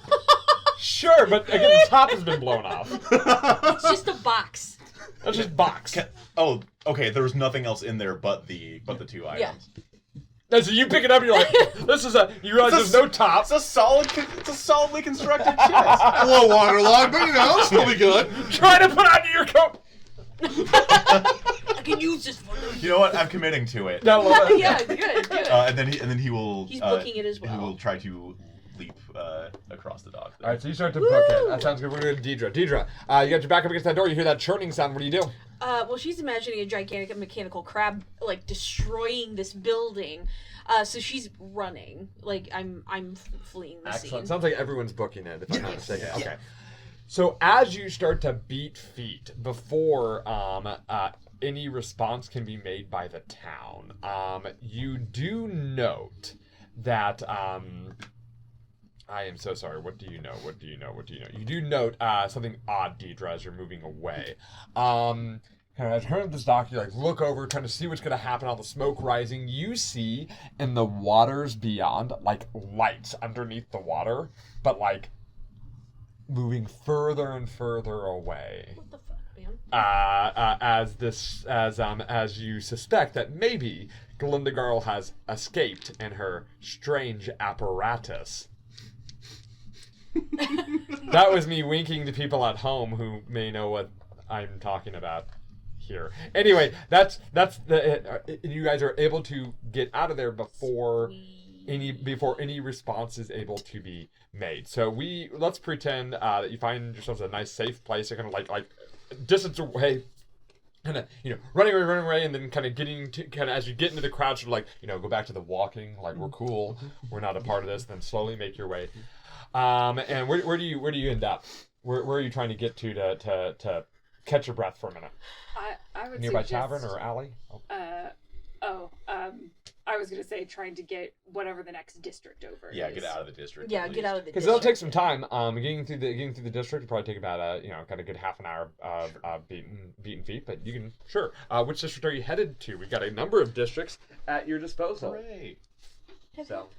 Sure, but again, the top has been blown off. It's just a box. That's just box. Oh, okay. There was nothing else in there but the two items. And so you pick it up, and you're like, you realize there's no top. It's a solidly constructed chest. A little waterlogged, but it'll still be good. Try to put on your coat. I can use this for You know what? I'm committing to it. No, Yeah, good. And then he will. He's booking it as well. He will try to leap across the dock. All right, so you start to book it. That sounds good. We're going to Deidre. Deidre, you got your back up against that door. You hear that churning sound. What do you do? Well, she's imagining a gigantic mechanical crab like destroying this building. So she's running. Like I'm fleeing the Excellent. scene. Sounds like everyone's booking it, if I'm not mistaken. Okay. So as you start to beat feet before any response can be made by the town, you do note that I am so sorry. What do you know? You do note something odd, Deidre, as you're moving away. Kind of as turn of this dock, you like look over, trying to see what's going to happen. All the smoke rising. You see in the waters beyond, like lights underneath the water, but like moving further and further away. What the fuck, man? As you suspect that maybe Glinda Girl has escaped in her strange apparatus. That was me winking to people at home who may know what I'm talking about here. Anyway, that's you guys are able to get out of there before any response is able to be made. So let's pretend that you find yourselves a nice safe place. You're kind of like distance away, kind of running away, and then kind of getting to as you get into the crowd, sort of like go back to the walking, like we're cool, we're not a part of this. Then slowly make your way. And where do you end up? Where are you trying to get to catch your breath for a minute? I would Nearby suggest, tavern or alley? I was gonna say trying to get whatever the next district over is. Yeah, get out of the district. Yeah, get out of the Because district. it'll take some time. Getting through the district will probably take about kind of good half an hour of beaten feet. But you can sure. Which district are you headed to? We've got a number of districts at your disposal. Hooray! So,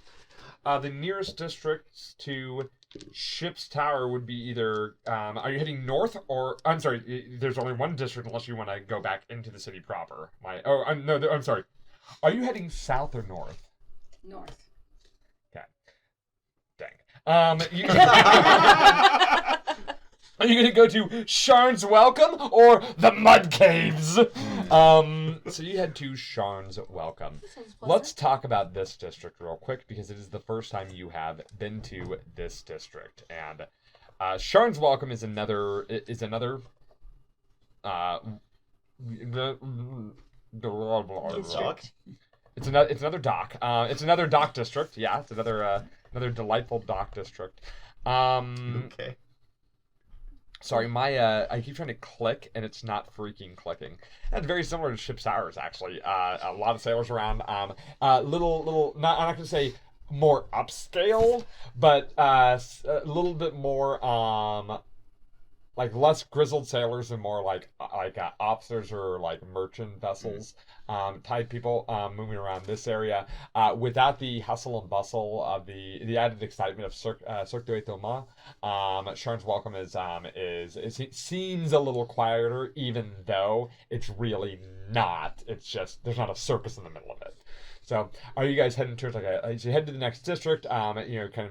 the nearest districts to Ship's Tower would be either. Are you heading north or? I'm sorry. There's only one district unless you want to go back into the city proper. I'm sorry. Are you heading south or north? North. Okay. Dang. Are you gonna go to Sharn's Welcome or the Mud Caves? So you head to Sharn's Welcome. Let's talk about this district real quick because it is the first time you have been to this district, and Sharn's Welcome is another. Dock? It's another dock. It's another dock district. Yeah, it's another delightful dock district. Okay. Sorry, my I keep trying to click and it's not freaking clicking. That's very similar to Ship's Towers, actually. A lot of sailors around. Little. Not I'm not gonna say more upscale, but a little bit more like less grizzled sailors and more like officers or like merchant vessels type people moving around this area without the hustle and bustle of the added excitement of Cirque du Thomas. Sharn's Welcome it seems a little quieter, even though it's really not. It's just there's not a circus in the middle of it. So are you guys heading towards as you head to the next district? Kind of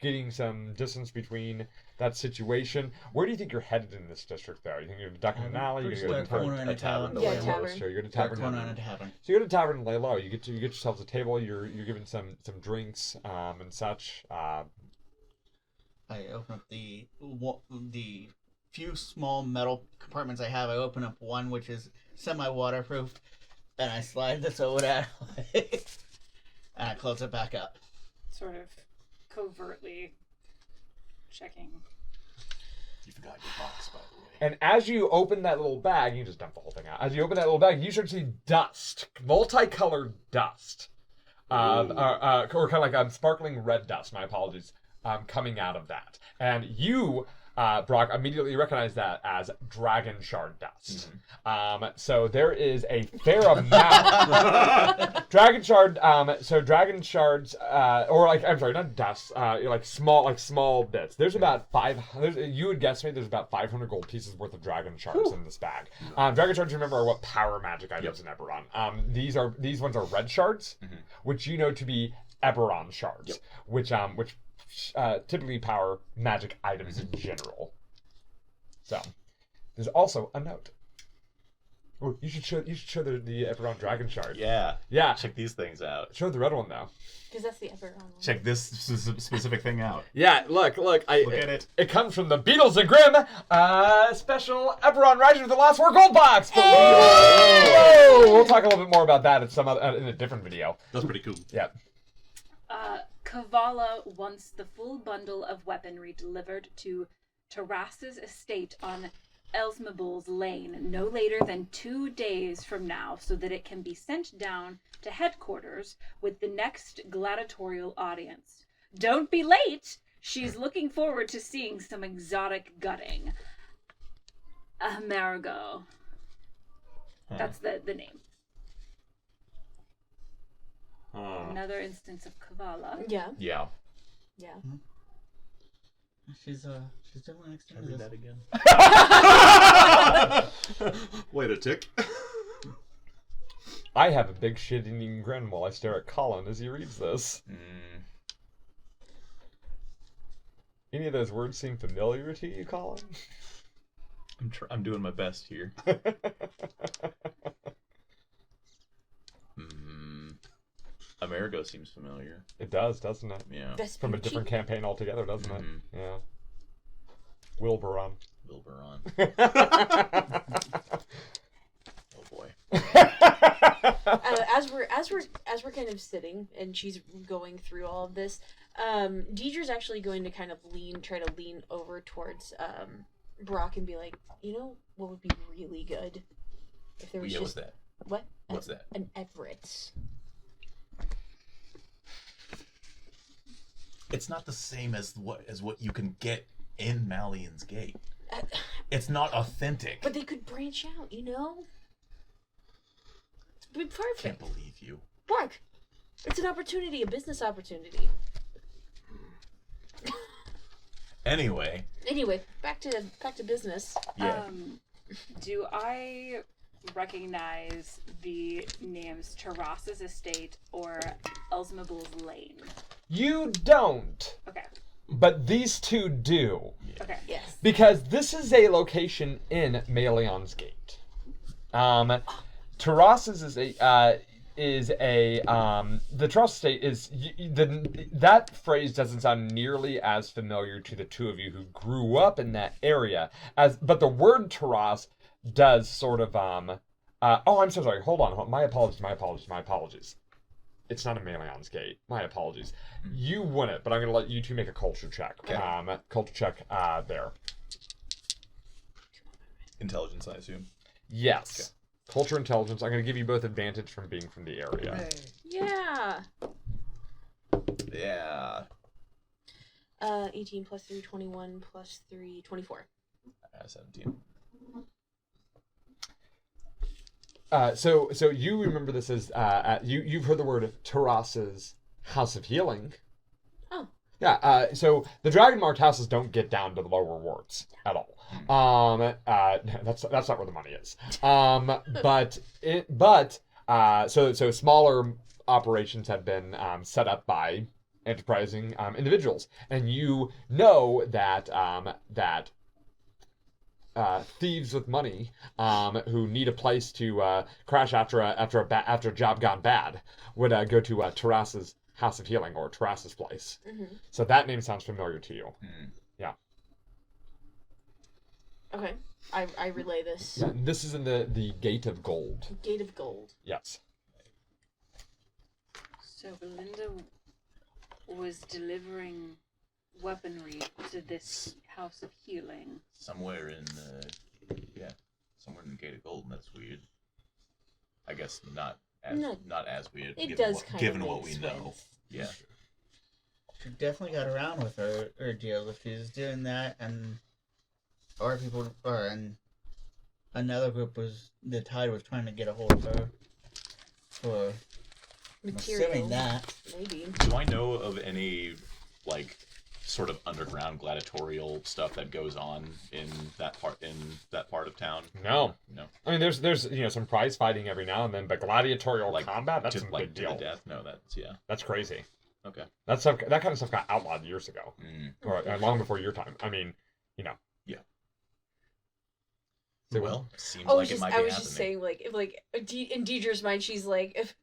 getting some distance between that situation. Where do you think you're headed in this district, though? You think you're ducking an alley? You're going to corner tavern. Yeah, tavern. So you're going to tavern. tavern. So you go to tavern and lay low. You get yourselves a table. You're given some drinks and such. I open up the few small metal compartments I have. I open up one which is semi-waterproof, and I slide the soda out of the way, and I close it back up. Sort of covertly checking. You forgot your box, by the way. And as you open that little bag, you just dump the whole thing out. As you open that little bag, you start to see dust, multicolored dust, or kind of like sparkling red dust. My apologies. Coming out of that, and you Brock immediately recognized that as dragon shard dust. So there is a fair amount. Dragon shard. So dragon shards, or like I'm sorry, not dust. Like small bits. There's about 500. You would guesstimate there's about 500 gold pieces worth of dragon shards in this bag. Dragon shards, remember, are what power magic items in Eberron. These ones are red shards, which you know to be Eberron shards, which typically power magic items in general. So, there's also a note. Ooh, you should show the Eberron dragon shard. Yeah. Yeah. Check these things out. Show the red one though. Because that's the Eberron one. Check this specific thing out. Yeah, look. Look at it. It comes from the Beatles and Grimm special Eberron Rising of the Lost War gold box. But we'll talk a little bit more about that in a different video. That's pretty cool. Yeah. Kavala wants the full bundle of weaponry delivered to Terrace's estate on Elsmabul's Lane no later than 2 days from now, so that it can be sent down to headquarters with the next gladiatorial audience. Don't be late! She's looking forward to seeing some exotic gutting. Amerigo. That's the name. Another instance of Kavala. Yeah. Yeah. Yeah. She's definitely next to Can I read that again? Wait a tick. I have a big shit-eating grin while I stare at Colin as he reads this. Any of those words seem familiar to you, Colin? I'm doing my best here. Amerigo seems familiar. It does, doesn't it? Yeah. From a different campaign altogether, doesn't it? Yeah. Wilburon. Oh boy. As we're kind of sitting and she's going through all of this, Deidre's actually going to kind of try to lean over towards Brock and be like, you know what would be really good if there was What's that? What? What's that? An Everett. It's not the same as what you can get in Malian's Gate. It's not authentic. But they could branch out, you know? It'd be perfect. Can't believe you. Brock, it's an opportunity, a business opportunity. Anyway, back to business. yeah. Do I recognize the names Terrace's Estate or Elsmabul's Lane? You don't, Okay. but these two do. Okay. Yes. Because this is a location in Malion's Gate. Terrace's the Terrace Estate is that phrase doesn't sound nearly as familiar to the two of you who grew up in that area but the word Terrace does sort of oh, I'm so sorry. Hold on. My apologies. It's not a Malion's Gate. My apologies. You win it, but I'm going to let you two make a culture check. Okay. Culture check there. Intelligence, I assume. Yes. Okay. Culture intelligence. I'm going to give you both advantage from being from the area. Yeah. Yeah. 18 plus 3, 21 plus 3, 24. 17. So you remember this as you've heard the word Terrace's House of Healing. Oh. Yeah. So the dragon marked houses don't get down to the lower wards at all. That's not where the money is. So smaller operations have been set up by enterprising individuals, and you know that thieves with money who need a place to crash after a job gone bad would go to Terrace's House of Healing or Terrace's place. Mm-hmm. So that name sounds familiar to you. Yeah. Okay. I relay this. Yeah, this is in the Gate of Gold. Gate of Gold. Yes. So Belinda was delivering weaponry to this House of Healing. Somewhere in the Gate of Gold, and that's weird. I guess not as weird. It given does what, kind given of what make we know. sense. Yeah. She definitely got around with her deal if she's doing that, and Or people, and another group the Tide was trying to get a hold of her for Material. assuming that. Maybe. Do I know of any, like, sort of underground gladiatorial stuff that goes on in that part of town? No. No. I mean, there's some prize fighting every now and then, but gladiatorial Like, combat, that's to, a like, big deal. to the death? No, that's, yeah. That's crazy. Okay. That kind of stuff got outlawed years ago, or long before your time. I mean, Yeah. So, Well, seems I like was it just, might I be was happening. just saying, like, if like in Deidre's mind, she's like, if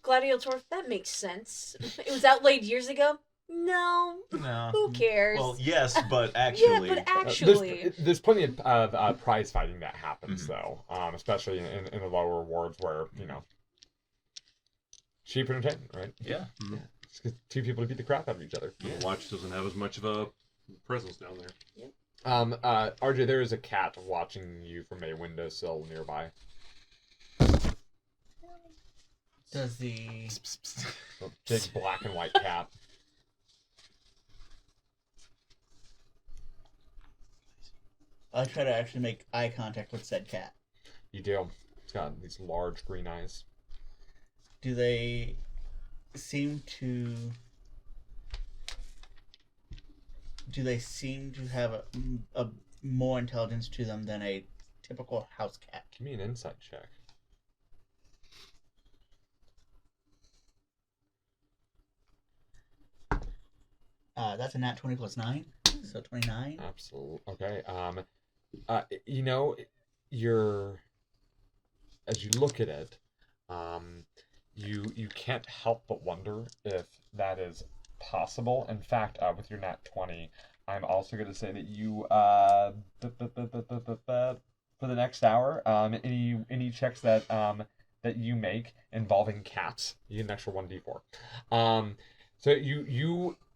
Gladiator, that makes sense. It was outlaid years ago. No, No. who cares? Well, yes, but actually... yeah, but actually, there's plenty of prize fighting that happens though, especially in the lower wards where cheap entertainment, right? Yeah. Just 'cause two people to beat the crap out of each other. The watch doesn't have as much of a presence down there. RJ, there is a cat watching you from a windowsill nearby. Does the A big black and white cat. I try to actually make eye contact with said cat. You do. It's got these large green eyes. Do they seem to have a more intelligence to them than a typical house cat? Give me an insight check. That's a nat 20 plus 9, so 29. Absolutely. Okay. As you look at it, you can't help but wonder if that is possible. In fact, with your nat 20, I'm also going to say that you for the next hour, any checks that you make involving cats, you get an extra 1d4. So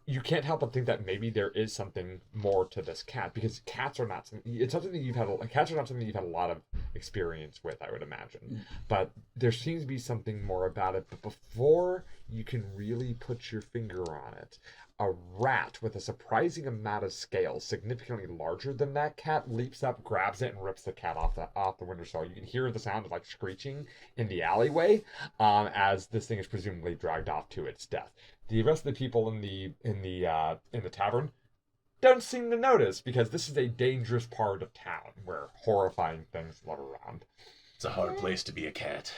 you can't help but think that maybe there is something more to this cat, because cats are not something. It's something that cats are not something you've had a lot of experience with, I would imagine. But there seems to be something more about it. But before you can really put your finger on it, a rat with a surprising amount of scales, significantly larger than that cat, leaps up, grabs it, and rips the cat off the windowsill. You can hear the sound of like screeching in the alleyway as this thing is presumably dragged off to its death. The rest of the people in the tavern don't seem to notice, because this is a dangerous part of town where horrifying things live around. It's a hard place to be a cat.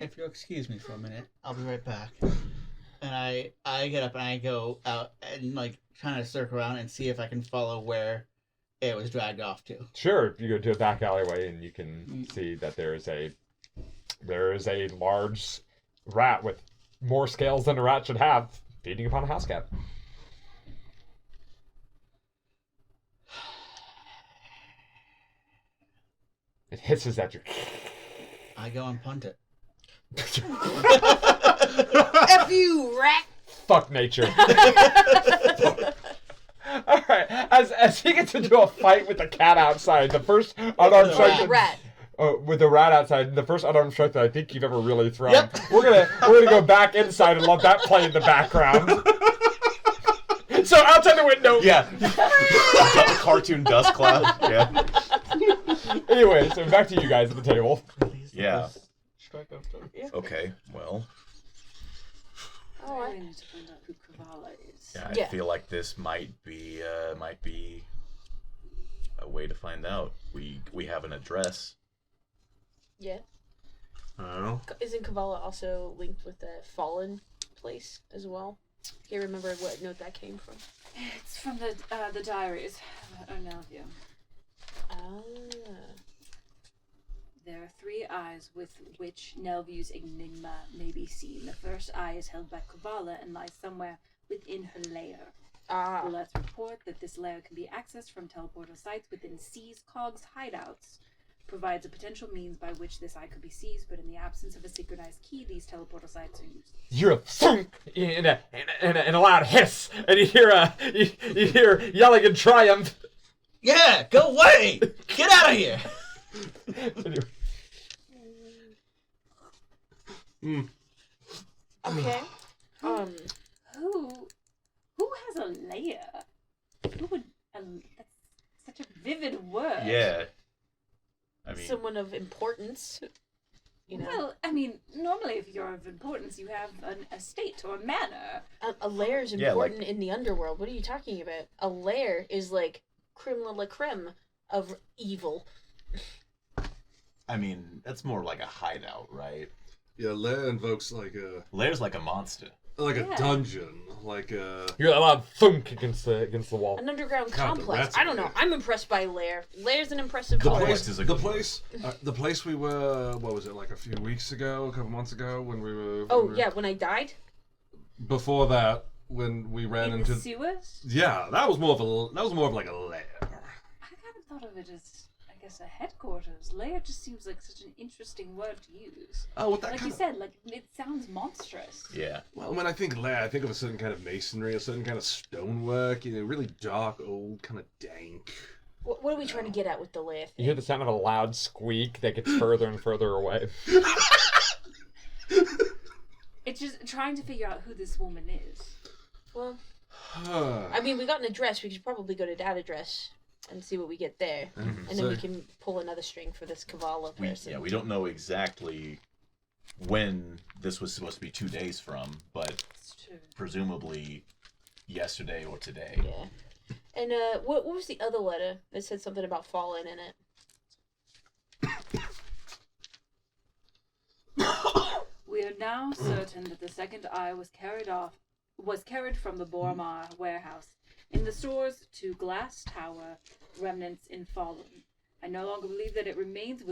If you'll excuse me for a minute, I'll be right back. And I get up and I go out and like trying to circle around and see if I can follow where it was dragged off to. Sure, you go to a back alleyway and you can see that there is a large rat with more scales than a rat should have, feeding upon a house cat. It hisses at you. I go and punt it. F you, rat. Fuck nature. All right, as he gets into a fight with the cat outside, the first unarmed strike. Rat. With the rat outside, the first unarmed strike that I think you've ever really thrown. Yep. We're gonna go back inside and let that play in the background. So outside the window. Yeah. Cartoon dust cloud. Yeah. Anyway, so back to you guys at the table. Yeah. Strike after. Okay, well, Oh, We need to find out who Kavala is. yeah, I Yeah. feel like this might be a way to find out. We have an address. yeah. I don't know. Isn't Kavala also linked with the Fallen place as well? Can't remember what note that came from. It's from the diaries of Arnelvia. Ah. There are 3 eyes with which Nelview's enigma may be seen. The first eye is held by Kavala and lies somewhere within her lair. Ah. Alerts report that this lair can be accessed from teleportal sites within C's Cog's hideouts. Provides a potential means by which this eye could be seized, but in the absence of a synchronized key, these teleportal sites are used. You hear a thunk in a loud hiss, and you hear yelling in triumph. Yeah, go away! Get out of here! Okay. Who has a lair? Who would? That's such a vivid word. Yeah. I mean, Someone of importance. You know, Well, I mean, normally if you're of importance, you have an estate or manor. a lair is Yeah, important in the underworld. What are you talking about? A lair is like creme de la creme of evil. I mean, that's more like a hideout, right? Yeah, lair invokes like a Lair's like a monster. Yeah. dungeon, like a. You hear that loud thunk against the wall. An underground God, the complex. rats I are don't know. weird. I'm impressed by lair. Lair's an impressive The color. place, is a the good place, the place we were. What was it like a few weeks ago, a couple months ago, when we were? Oh yeah, when I died. Before that, when we ran In into. the sewers? Yeah, that was more of like a lair. I kind of thought of it as, I guess, a headquarters. Lair just seems like such an interesting word to use. Oh, with that Like kind you of. said, like it sounds monstrous. Yeah. Well, when I think lair, I think of a certain kind of masonry, a certain kind of stonework. You know, really dark, old, kind of dank. What are we trying to get at with the lair You thing? hear the sound of a loud squeak that gets further and further away. It's just trying to figure out who this woman is. Well, I mean, we got an address. We should probably go to that address and see what we get there, and then we can pull another string for this Kavala person. We don't know exactly when this was supposed to be 2 days from, but It's true. presumably yesterday or today. Yeah. And what was the other letter that said something about fallen in it? We are now certain that the second eye was carried from the Bormar warehouse in the stores to Glass Tower, remnants in fallen. I no longer believe that it remains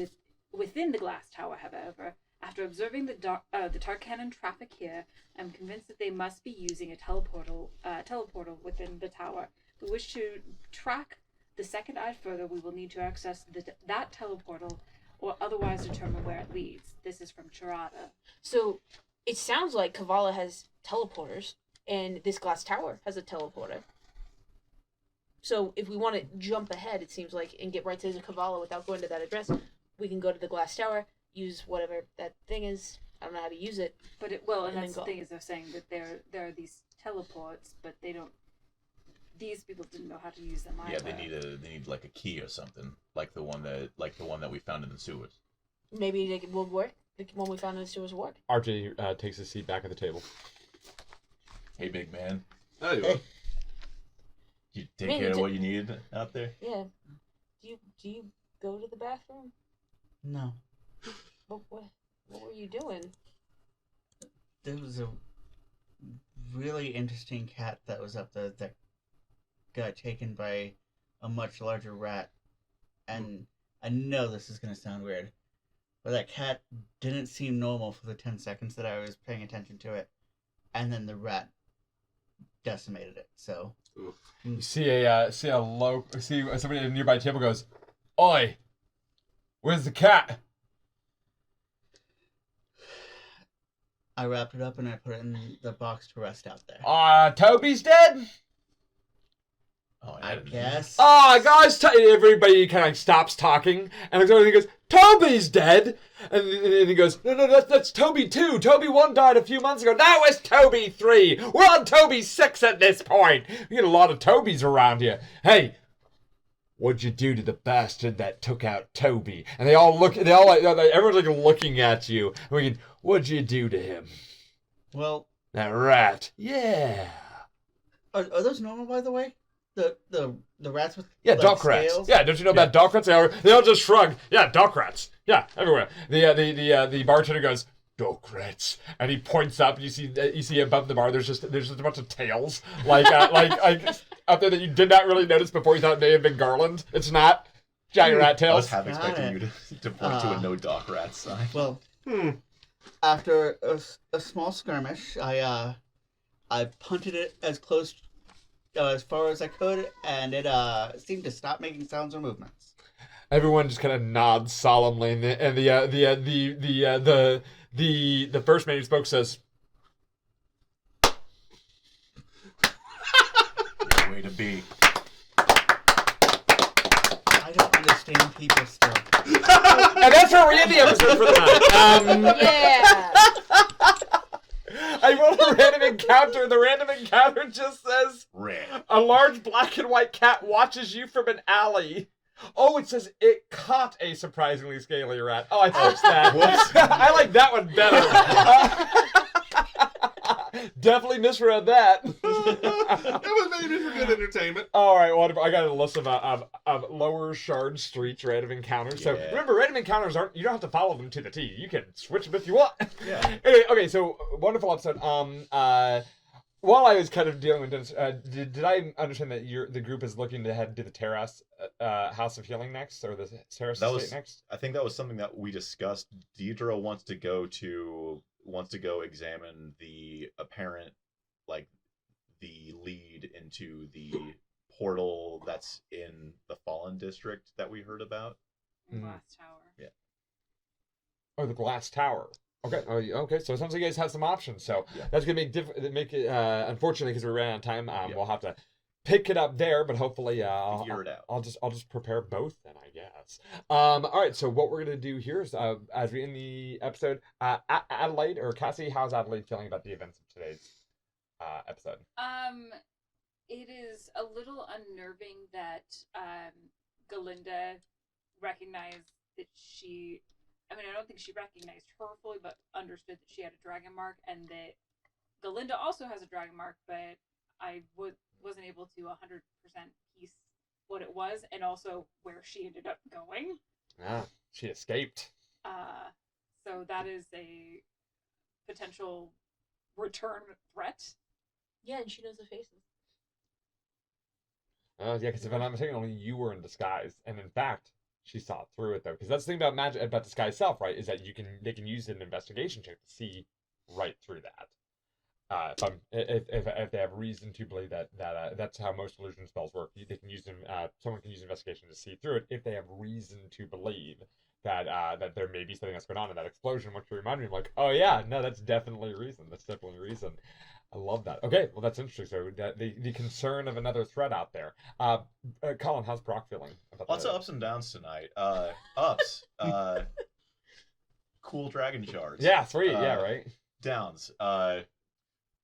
within the Glass Tower, however. After observing the Tarkanan traffic here, I'm convinced that they must be using a teleportal within the tower. If we wish to track the second eye further, we will need to access that teleportal or otherwise determine where it leads. This is from Charada. So it sounds like Kavala has teleporters, and this Glass Tower has a teleporter. So if we want to jump ahead, it seems like, and get right to the Kavala without going to that address, we can go to the Glass Tower, use whatever that thing is. I don't know how to use it. But and And that's then the go. thing is they're saying that there are these teleports, but they don't. These people didn't know how to use them either. Yeah, they need like a key or something, like the one that we found in the sewers. Maybe it will work. The one we found in the sewers work. RJ takes his seat back at the table. Hey, big man, There you Hey. are. you take Man, care of you what you need out there. Yeah. Do you go to the bathroom? No. What were you doing? There was a really interesting cat that was up there that got taken by a much larger rat. And I know this is going to sound weird, but that cat didn't seem normal for the 10 seconds that I was paying attention to it. And then the rat decimated it. So, You see somebody at a nearby table goes, "Oi, where's the cat?" I wrapped it up and I put it in the box to rest out there. Toby's dead? Oh, I guess. Guys, everybody kind of stops talking, and looks over and he goes, "Toby's dead!" And he goes, No, that's Toby 2. Toby 1 died a few months ago. Now it's Toby 3. We're on Toby 6 at this point. We get a lot of Tobys around here. Hey, what'd you do to the bastard that took out Toby? And everyone's like looking at you. And we can, what'd you do to him? Well, That rat. Yeah. are those normal, by the way? The rats with Yeah, like, dock rats. scales? Yeah, don't you know about dock rats? They all just shrug. Yeah, dock rats. Yeah, everywhere. The bartender goes, "Dock rats," and he points up. And you see above the bar. There's just a bunch of tails like out there that you did not really notice before. You thought it may have been garland. It's not. Giant rat I was tails. half Got expecting it. you to point to a no dock rat sign. Well, after a small skirmish, I punted it as close as far as I could, and it seemed to stop making sounds or movements. Everyone just kind of nods solemnly, and the first man who spoke says, Way to be. I don't understand people still. and that's where we end the episode for the night. Yeah. I rolled a random encounter. The random encounter just says, Red. a large black and white cat watches you from an alley. Oh, it says it caught a surprisingly scaly rat. Oh, I fixed that. I like that one better. Definitely misread that. It was maybe for good entertainment. All right, wonderful. I got a list of lower Shard Streets random encounters. So Yeah. remember, random encounters you don't have to follow them to the T. You can switch them if you want. Yeah. Anyway, okay, so wonderful episode. While I was kind of dealing with this, did I understand that the group is looking to head to the Terrace House of Healing next, or the Terrace Estate next? I think that was something that we discussed. Deidre wants to go examine the apparent, like, the lead into the portal that's in the Fallen District that we heard about. Glass Tower. Oh, the Glass Tower. Okay. Oh, okay. So it sounds like you guys have some options. So Yeah. that's gonna make it. Unfortunately, because we ran out of time, we'll have to pick it up there. But hopefully, Figure it out. I'll just prepare both then, I guess. All right. So what we're gonna do here is, as we end the episode, Adelaide or Cassie, how's Adelaide feeling about the events of today's episode? It is a little unnerving that Galinda recognized that she. I mean, I don't think she recognized her fully, but understood that she had a dragon mark, and that Galinda also has a dragon mark, but I wasn't able to 100% piece what it was, and also where she ended up going. Ah, she escaped. So that is a potential return threat. Yeah, and she knows the faces. Yeah, because if I'm not mistaken, only you were in disguise, and in fact, she saw through it though. Because that's the thing about magic, about disguise self, right? Is that they can use an investigation check to see right through that. If they have reason to believe that that's how most illusion spells work, they can use them. Someone can use investigation to see through it if they have reason to believe that there may be something that's going on in that explosion. Which reminded me, I'm like, oh yeah, no, that's definitely reason. That's definitely reason. I love that. Okay, well that's interesting. So the concern of another threat out there. Colin, how's Brock feeling about Lots of ups and downs tonight. Ups. Cool dragon shards. Yeah, sweet. Yeah, right. Downs.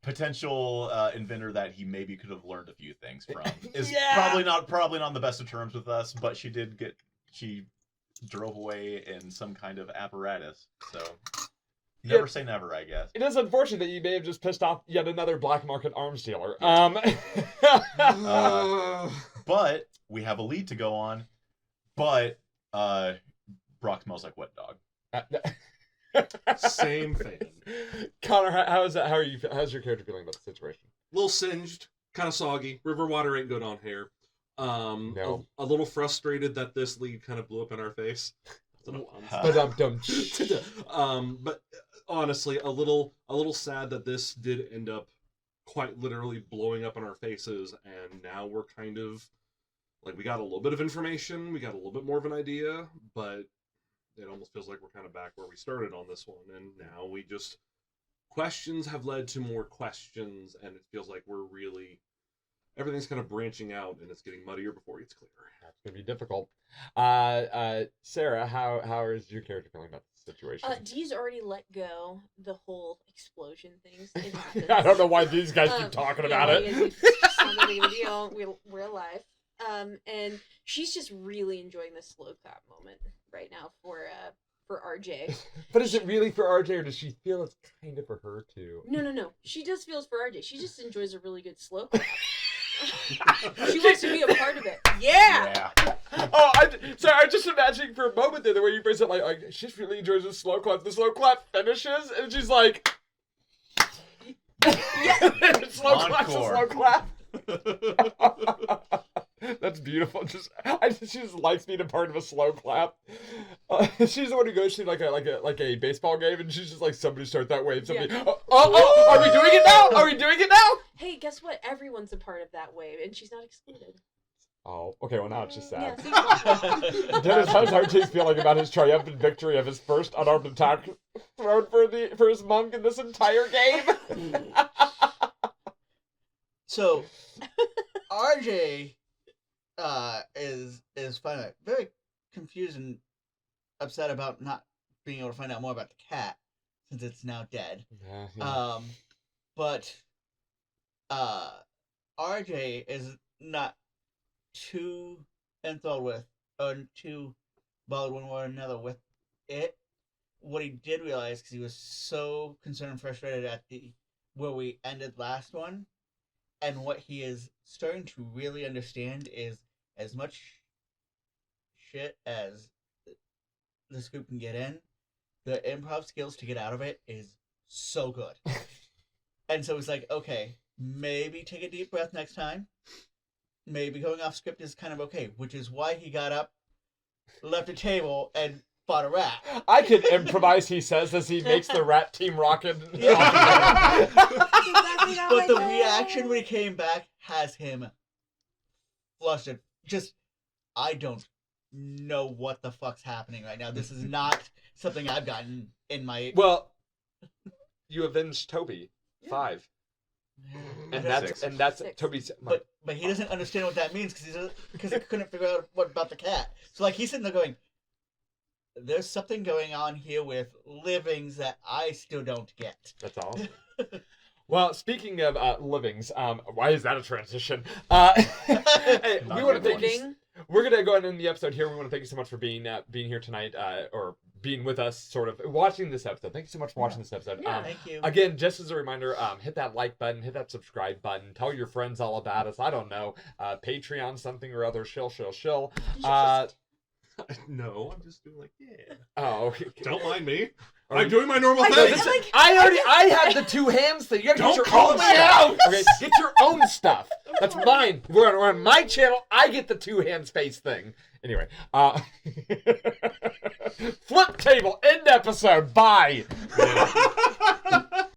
Potential inventor that he maybe could have learned a few things from is probably not on the best of terms with us, but she drove away in some kind of apparatus. So never say never, I guess. It is unfortunate that you may have just pissed off yet another black market arms dealer. But we have a lead to go on. But Brock smells like wet dog. Same thing. Connor, how's your character feeling about the situation? A little singed, kind of soggy. River water ain't good on hair. No. A little frustrated that this lead kind of blew up in our face. But honestly, a little sad that this did end up quite literally blowing up in our faces, and now we're kind of like, we got a little bit of information, we got a little bit more of an idea, but it almost feels like we're kind of back where we started on this one, and now questions have led to more questions, and it feels like everything's kind of branching out, and it's getting muddier before it gets clearer. That's gonna be difficult. Sarah, how is your character feeling about the situation? Dee's already let go the whole explosion things. It happens. I don't know why these guys keep talking about it. It's not that big of a deal. We're alive. And she's just really enjoying the slow clap moment right now for RJ. But is it really for RJ, or does she feel it's kind of for her too? No. She does feel it's for RJ. She just enjoys a really good slow clap. She wants to be a part of it. Yeah. Oh, I'm just imagining for a moment there the way you phrase it, like she really enjoys the slow clap. The slow clap finishes, and she's like, yeah. slow clap. That's beautiful. She just likes being a part of a slow clap. She's the one who goes to like a baseball game, and she's just like, somebody start that wave. Somebody. Yeah. Oh! Are we doing it now? Are we doing it now? Hey, guess what? Everyone's a part of that wave, and she's not excluded. Oh, okay. Well, now it's just sad. Yeah, Dennis, how's RJ's feeling about his triumphant victory of his first unarmed attack thrown for his monk in this entire game? So, RJ is finding it very confused and upset about not being able to find out more about the cat since it's now dead. Yeah. But RJ is not too enthralled with, or too bothered one way or another with it. What he did realize, because he was so concerned and frustrated at where we ended last one, and what he is starting to really understand is as much shit as this group can get in, the improv skills to get out of it is so good. And so it's like, okay, maybe take a deep breath next time. Maybe going off script is kind of okay, which is why he got up, left a table, and fought a rat. I could improvise, he says, as he makes the rat team rocket. Yeah. But the reaction when he came back has him flustered. Just, I don't know what the fuck's happening right now. This is not something I've gotten in my... Well, you avenged Toby. 5. And that's Six. Toby's. But he doesn't understand what that means because he couldn't figure out what about the cat. So like he's sitting there going, "There's something going on here with livings that I still don't get." That's all. Well, speaking of livings, why is that a transition? Hey, we want to thank you. We're gonna go ahead and end the episode here. We want to thank you so much for being here tonight, or being with us, sort of watching this episode. Thank you so much for watching this episode. Yeah, thank you. Again, just as a reminder, hit that like button, hit that subscribe button, tell your friends all about us. I don't know, Patreon something or other. Shill. No, I'm just doing like, yeah. Oh, okay. Don't mind me. Are I'm you- doing my normal I thing. feel like- I have the 2 hands thing. You gotta Don't get your call own me stuff. out! Okay, get your own stuff. That's mine. We're on my channel. I get the 2 hand space thing. Anyway, flip table, end episode. Bye.